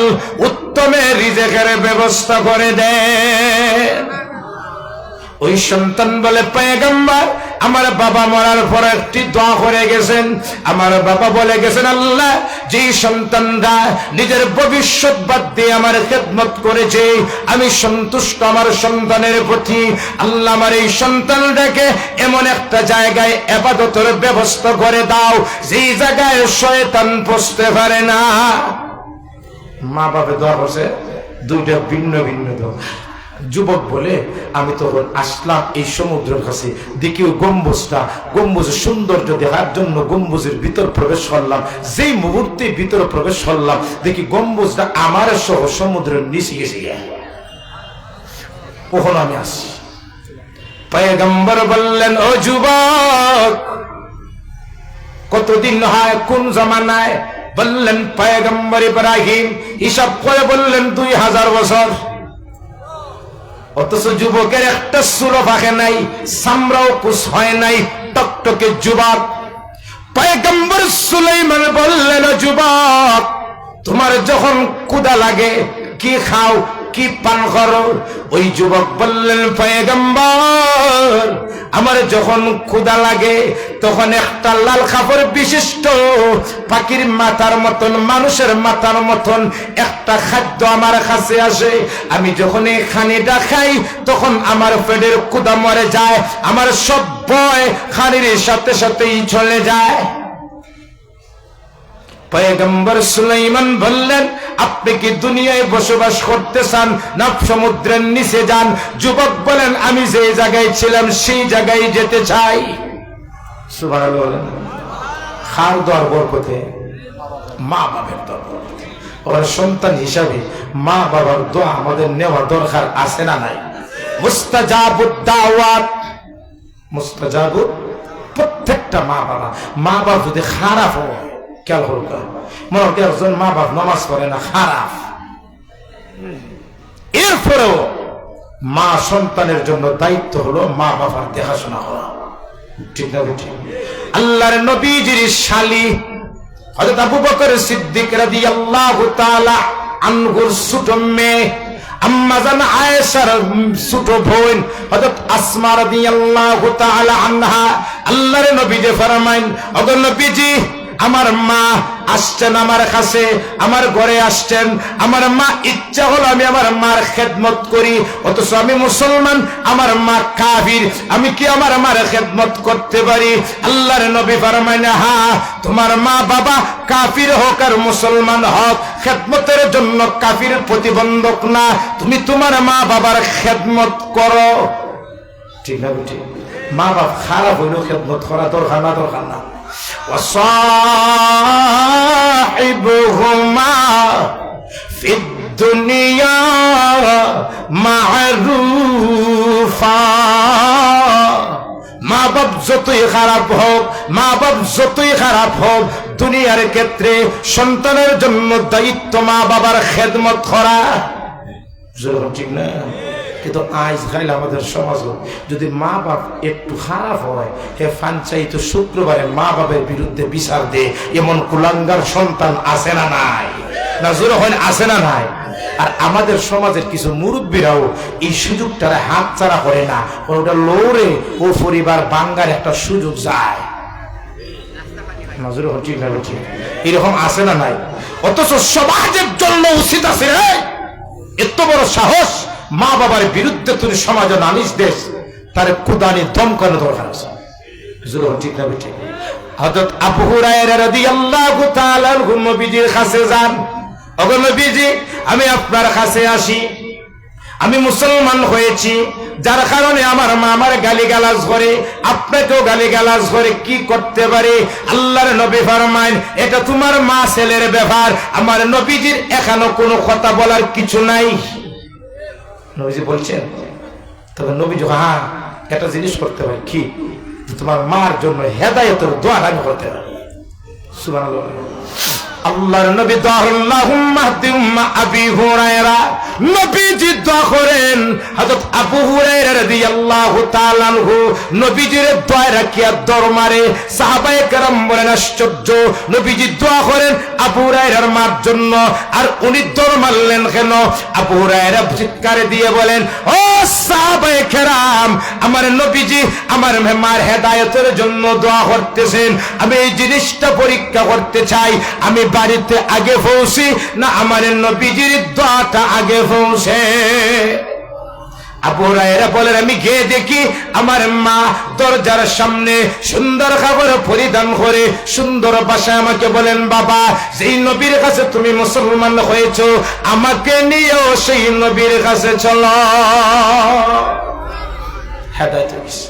উত্তমে রিজেকের ব্যবস্থা করে দেন। ওই সন্তান বলে, পয়গম্বর, আমার বাবা মরার পর একটি দোয়া করে গেছেন। আমার বাবা বলে গেছেন, আল্লাহ, যে সন্তানরা নিজের ভবিষ্যৎ বাদ দিয়ে আমার খেদমত করেছে, আমি সন্তুষ্ট আমার সন্তানের প্রতি। আল্লাহ, আমার এই সন্তানটাকে এমন একটা জায়গায় ইবাদতের ব্যবস্থা করে দাও যেই জায়গায় শয়তান পৌঁছতে পারে না। মা বাবা দোয়া করছে, দুইটা ভিন্ন ভিন্ন দোয়া। যুবক বলে, আমি তখন আসলাম এই সমুদ্রের কাছে, দেখি ওই গম্বুজের সৌন্দর্য দেখার জন্য গম্বুজের ভিতর প্রবেশ করলাম। যেই মুহূর্তে ভিতরে প্রবেশ করলাম, দেখি গম্বুজটা আমার সহ সমুদ্রের নিচে গেছে। কখন আমি আসছি, পয়গম্বর বললেন, ও যুবক, কতদিন হয়, কোন জামানায়? বললেন পয়গম্বর ইব্রাহিম। হিসাব করে বললেন 2000 বছর। অথচ যুবকের একটা সুরো ফাঁকে নাই, সামরাও কুছ হয় নাই, টকটকে যুবক। পয়গম্বর সুলাইমান বললেন, যুবক, তোমার যখন ক্ষুধা লাগে কি খাও, কি পান করো? ওই যুবক বললেন, পয়গম্বর, আমার যখন ক্ষুধা লাগে তখন একটা লাল কাপড় বিশিষ্ট পাখির মাথার মতন, মানুষের মাথার মতন একটা খাদ্য আমার কাছে আসে। আমি যখন এই খানিটা খাই তখন আমার পেটের ক্ষুধা মরে যায়, আমার সব ভয় খানির সাথে সাথেই চলে যায়। পয়গম্বর সুলাইমান বললেন, আপনি কি দুনিয়ায় বসবাস করতে চান না সমুদ্রের নিচে যান? যুবক বলেন, আমি যে জায়গায় ছিলাম সেই জায়গায় যেতে চাই। সুবহানাল্লাহ। খার দর বরকতে, মা বাবার দর বরকতে, ওর সন্তান হিসাবে মা বাবার দোয়া আমাদের নেওয়া দরকার আছে না নাই? মুস্তাজাবুদ দাওয়াত, মুস্তাজাবুদ, প্রত্যেকটা মা বাবা যদি খারাপ হয়, খেয়াল করুক, মনে হয় একজন মা বাপ নামাজ পড়ে না, খারাপ, এরপরেও মা সন্তানের জন্য দায়িত্ব হলো মা বাবার দেখাশোনা করা, ঠিক না? ঠিক। আল্লাহর নবীজির শালী হযরত আবু বকর সিদ্দিক রাদিয়াল্লাহু তাআলা আনহুর ছোট মেয়ে আম্মা জান আয়েশার ছোট বোন হযরত আসমা রাদিয়াল্লাহু তাআলা আনহা, আল্লাহর নবীজি ফরমাইন, ওগো নবীজি, আমার মা আসছেন আমার কাছে, আমার ঘরে আসছেন, আমার মা ইচ্ছা হলো আমি আমার মার খেদমত করি, অথচ আমি মুসলমান, আমার মা কাফির, আমি কি আমার মার খেদমত করতে পারি? আল্লাহর নবী ফরমাইন, হ্যাঁ, তোমার মা বাবা কাফির হোক আর মুসলমান হোক, খেদমতের জন্য কাফির প্রতিবন্ধক না, তুমি তোমার মা বাবার খেদমত করো, ঠিক না? ঠিক। মা বাপ খারাপ হইলেও খেদমত করা দরকার না, দরকার না। وصاحبهما في الدنيا معروفا। মা বাপ যতই খারাপ হোক, মা বাপ যতই খারাপ হোক, দুনিয়ার ক্ষেত্রে সন্তানের জন্য দায়িত্ব মা বাবার খেদমত করা, ঠিক না? কিন্তু আজকাল আমাদের সমাজ যদি মা বাপ একটু খারাপ হয়, হে পঞ্চায়েত শুক্রবারে মা বাপের বিরুদ্ধে বিচার দে, এমন কুলাঙ্গার সন্তান আছে না নাই? না জোরে হয়, আছে না নাই? আর আমাদের সমাজের কিছু মুরব্বীরাও এই সুযোগটারে হাত ছাড়া করে না, ওটা লৌরে ও পরিবার বাঙ্গার একটা সুযোগ যায়। নজরে ঠিক না ঠিক এরকম আছে না নাই? অথচ সমাজের জন্য উচিত আছে রে, এত বড় সাহস মা বাবার বিরুদ্ধে তুমি সমাজে নালিশ দেশ, তার কুদানি দমকানো দরকার আছে। ঠিক না ঠিক? হযরত আবু হুরায়রা রাদিয়াল্লাহু তাআলা আনহু নবীজির কাছে যান, ওগো নবীজি আমি আপনার কাছে আসি, আমি মুসলমান হয়েছি, যার কারণে আমার মা আমার গালিগালাজ করে, আপনাকেও গালিগালাজ করে, কি করতে পারে? আল্লাহর নবী ফরমায় এটা তোমার মা ছেলের ব্যাপার, আমার নবীজির এখনো কোনো কথা বলার কিছু নাই। নবীজি বলছেন, তবে নবীজি হ্যাঁ একটা জিনিস করতে হয়, কি? তোমার মার জন্য হেদায়েতের দোয়া আমি করতে পারি। সুবহানাল্লাহ। আল্লাহর নবী আল্লাহুম্মা হদি উম্মা আবি হুরায়রা, নবীজি দোয়া করেন। হযরত আবু হুরায়রা রাদিয়াল্লাহু তাআলা আনহু নবীজির দোয়া রাখিয়া দরমারে, সাহাবায়ে কেরাম বলেন আশ্চর্য, নবীজি দোয়া করেন আবু হুরায়রার মার জন্য, আর উনি দর মারলেন কেন? আবু হুরায়রা চিৎকার দিয়ে বলেন, ও সাহাবায়ে কেরাম, আমার নবীজি আমার মার হেদায়েতের জন্য দোয়া করতেছেন, আমি এই জিনিসটা পরীক্ষা করতে চাই, আমি বাড়িতে আগে পৌঁছি না আমার নবীজির দোয়াটা আগে পৌঁছে? আবু হুরায়রা বলেন, আমি গিয়ে দেখি আমার মা দরজার সামনে সুন্দর খাবার পরিধান করে সুন্দর ভাষায় আমাকে বলেন, বাবা যেই নবীর কাছে তুমি মুসলমান হয়েছো আমাকে নিয়েও সেই নবীর কাছে চলো। হেদায়েত হয়েছে।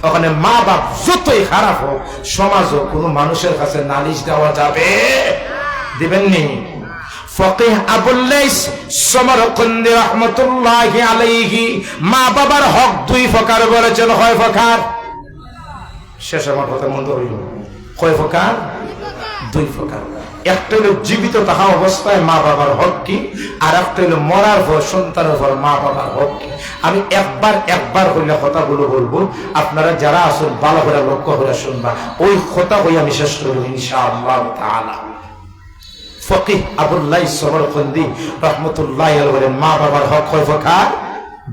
ওখানে মা বাপ যতই খারাপ হোক, সমাজও কোনো মানুষের কাছে নালিশ দেওয়া যাবে, দিবেননি। ফকিহ আবুল লাইস সমরকন্দি রাহমাতুল্লাহি আলাইহি মা বাবার হক দুই প্রকার বলেছেন। কয় প্রকার? শেষ আমার কথা মন্দ হইল। কয় প্রকার? দুই প্রকার। একটা হলো জীবিত থাকা অবস্থায় মা বাবার হক কি, আর একটা হলো মরার পর সন্তানের পর মা বাবার হক কি। আমি একবার হইলে কথাগুলো বলবো, আপনারা যারা আসুন ভালো করে লক্ষ্য করে শুনবা, ওই কথা হই আমি শেষ করবো ইনশাআল্লাহ তাআলা। ফকিহ আবুল লাইস সমরকন্দি রাহমাতুল্লাহি আলাইহি বলেন, মা বাবার হক কয় প্রকার?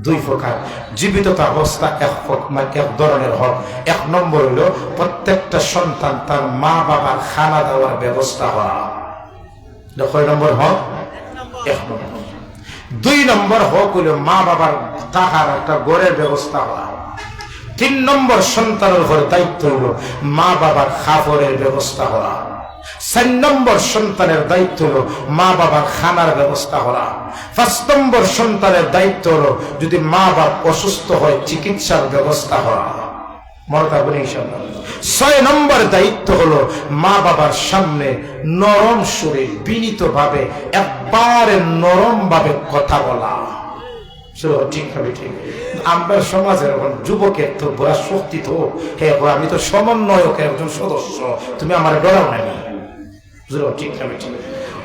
দুই প্রকার। জীবিত অবস্থা এক ধরনের হক। এক নম্বর হলো প্রত্যেকটা সন্তান তার মা বাবার খানা দেওয়ার ব্যবস্থা করা। কয় নম্বর হক? এক নম্বর। দুই নম্বর হক হলো মা বাবার টাকার একটা গড়ের ব্যবস্থা করা। তিন নম্বর সন্তানের উপর দায়িত্ব হলো মা বাবার খাবারের ব্যবস্থা করা। ৪ নম্বর সন্তানের দায়িত্ব হলো মা বাবার খানার ব্যবস্থা করা। ৫ নম্বর সন্তানের দায়িত্ব হলো যদি মা বাপ অসুস্থ হয় চিকিৎসার ব্যবস্থা করা। মনে থাকবেন ইনশাআল্লাহ। ৬ নম্বর দায়িত্ব হলো মা বাবার সামনে নরম সুরে বিনীত ভাবে একবারে নরম ভাবে কথা বলা। ঠিক হবে, ঠিক। আমরা সমাজের যুবকের তো বড় শক্তি, তো হ্যাঁ আমি তো সমন্বয়কের একজন সদস্য, তুমি আমার ডরাও নাই। ঠিক হবে, ঠিক।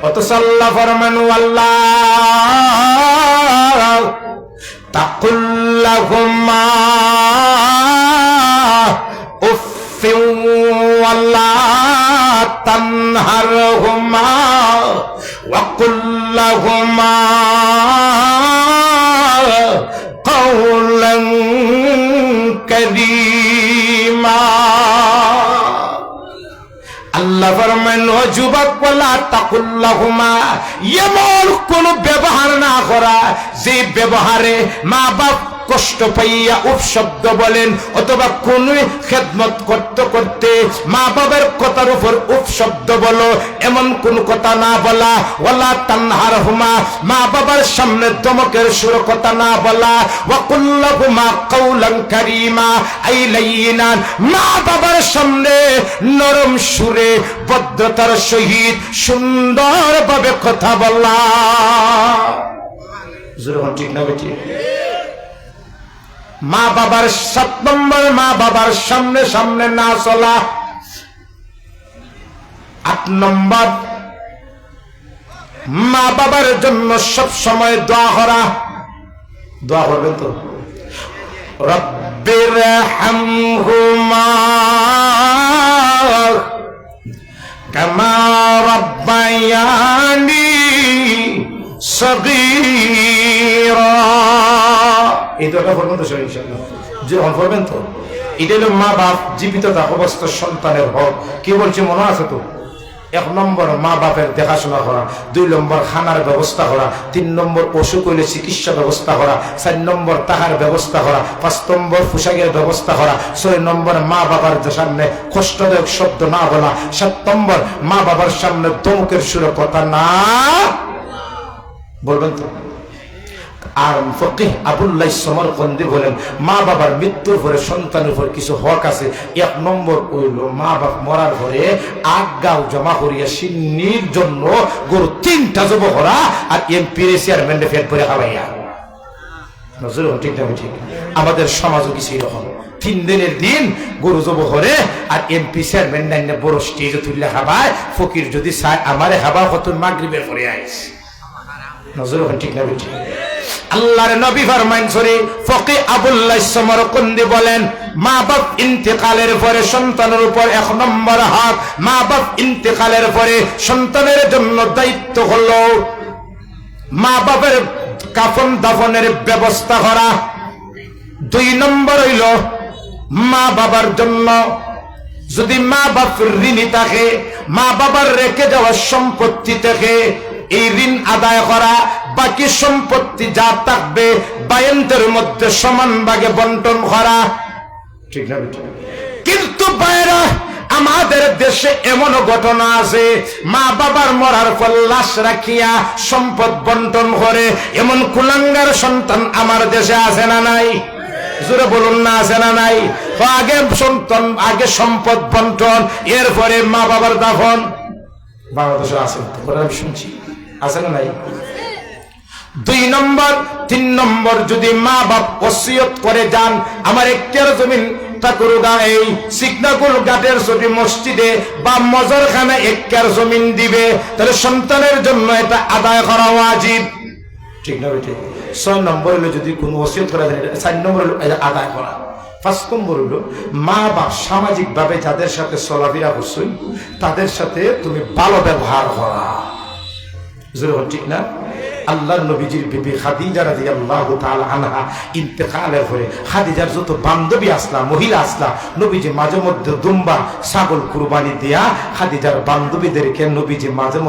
অথচ আল্লাহ ফরমানু আল্লাহ তাকুল্লাহুমা উফফিন ওয়ালা তানহারহুমা ওয়া কুল্লাহুমা কাওলান কারীমা। আল্লাহ ফরমান, ও যুবক ওয়ালা তাকুল্লাহুমা, এমন কোন ব্যবহার না করা যে ব্যবহারে মা বাপ কষ্ট পাইয়া উপশব্দ বলেন, অথবা কোন খেদমত করতে করতে মা বাবার কথার উপর উপশব্দ বলো, এমন কোন কথা না বলা। ওয়ালা তানহারহুমা, মা বাবার সামনে ধমকের সুর কথা না বলা। ওয়া কুল্লাহুমা কাওলান কারীমা, আই লাইনান, মা বাবার সামনে নরম সুরে ভদ্রতার সহিত সুন্দরভাবে কথা বলা। ঠিক না বেটি? মা বাবার ৭ নম্বর, মা বাবার সামনে সামনে না চলা। ৮ নম্বর, মা বাবার জন্য সব সময় দোয়া করা। দোয়া করবেন তো, রব্বিরহামহুমা কামা রাব্বায়ানি সগীরা। ভিডিওটা করবেন তো সবাই ইনশাআল্লাহ, যখন করবেন তো এটা হলো মা বাপ জীবিত থাকা অবস্থা সন্তানের হক। কি বলছি মনে আছে তো? 1 নম্বর মা বাপের দেখাশোনা করা, 2 নম্বর খানার ব্যবস্থা করা, 3 নম্বর অসুখ হইলে চিকিৎসা ব্যবস্থা করা, 4 নম্বর টাকার ব্যবস্থা করা, 5 নম্বর পোশাকের ব্যবস্থা করা, 6 নম্বর মা বাবার সামনে কষ্টদায়ক শব্দ না বলা, 7 নম্বর মা বাবার সামনে ধমকের সুরে কথা না বলবেন তো। আর ফকিহ আবুল্লাহ সমরকন্দি বলেন মা বাবার মৃত্যুর পরে সন্তানের উপর কিছু হক আছে। 1 নম্বর হইল মা বাপ মরার পরে আজ্ঞাও জমা করিয়া সিন্নির জন্য গরু 3টা জব করা আর এমপির চেয়ারম্যান ফেট করে খাওয়াইয়া। নজর ঠিক না ঠিক? আমাদের সমাজও কিছু এরকম 3 দিনের দিন গরু জব করে আর এমপি চেয়ারম্যান নাইনে বড় স্টেজে তুললে খাবায়। ফকির যদি চায় আমারে খাবা কত মাগরিবের পরে আইস। নজর ঠিক না ঠিক? আল্লাহর নবী ফরমান সরি ফকিহ আবুল্লাহ সমরকন্দি বলেন মা বাপ ইন্তেকালের পরে সন্তানের উপর 1 নম্বর হক, মা বাপ ইন্তেকালের পরে সন্তানের জন্য দায়িত্ব হলো মা বাপের কাফন দাফনের ব্যবস্থা করা। 2 নম্বর হইল মা বাবার জন্য যদি মা বাপ ঋণী থাকে মা বাবার রেখে যাওয়া সম্পত্তি থেকে এই ঋণ আদায় করা, বাকি সম্পত্তি যা থাকবে বায়নদের মধ্যে সমান ভাগে বন্টন করা। ঠিক না? কিন্তু বাইরা আমাদের দেশে এমন ঘটনা আছে মা বাবার মরার পর লাশ রাখিয়া সম্পদ বন্টন করে এমন কুলাঙ্গার সন্তান আমার দেশে আছে না নাই? জোরে বলুন না, আছে না নাই? আগে সন্তান আগে সম্পদ বন্টন, এরপরে মা বাবার দাফন। বাংলাদেশে আছে, আমি শুনছি, আছে না নাই? 2 নম্বর 3 নম্বর যদি মা বাপ ওসিয়ত করে যান আমার 1 হেক্টর জমিন ঠাকুরগা এই সিকনাকুল ঘাটের ছবি মসজিদে বা মজরখানা 1 হেক্টর জমিন দিবে, তাহলে সন্তানের জন্য এটা আদায় করা ওয়াজিব। ঠিক না বেটি? 6 নম্বর হলো যদি কোনো ওসিয়ত করা যায়, 4 নম্বর হলো এটা আদায় করা। 5 নম্বর হলো মা বাপ সামাজিক ভাবে যাদের সাথে চলাফেরা করছো তাদের সাথে তুমি ভালো ব্যবহার করা। ঠিক না? আল্লাহর নবীজির বিবি খাদিজা রাদিয়াল্লাহু তাআলা আনহা ইন্তেকালের পরে খাদিজার যত বান্ধবী আসলা মহিলা আসলা নবীজি মাঝে মধ্যে দুম্বা ছাগল কুরবানি দিয়া খাদিজার বান্ধবীদেরকে নবীজি মাঝে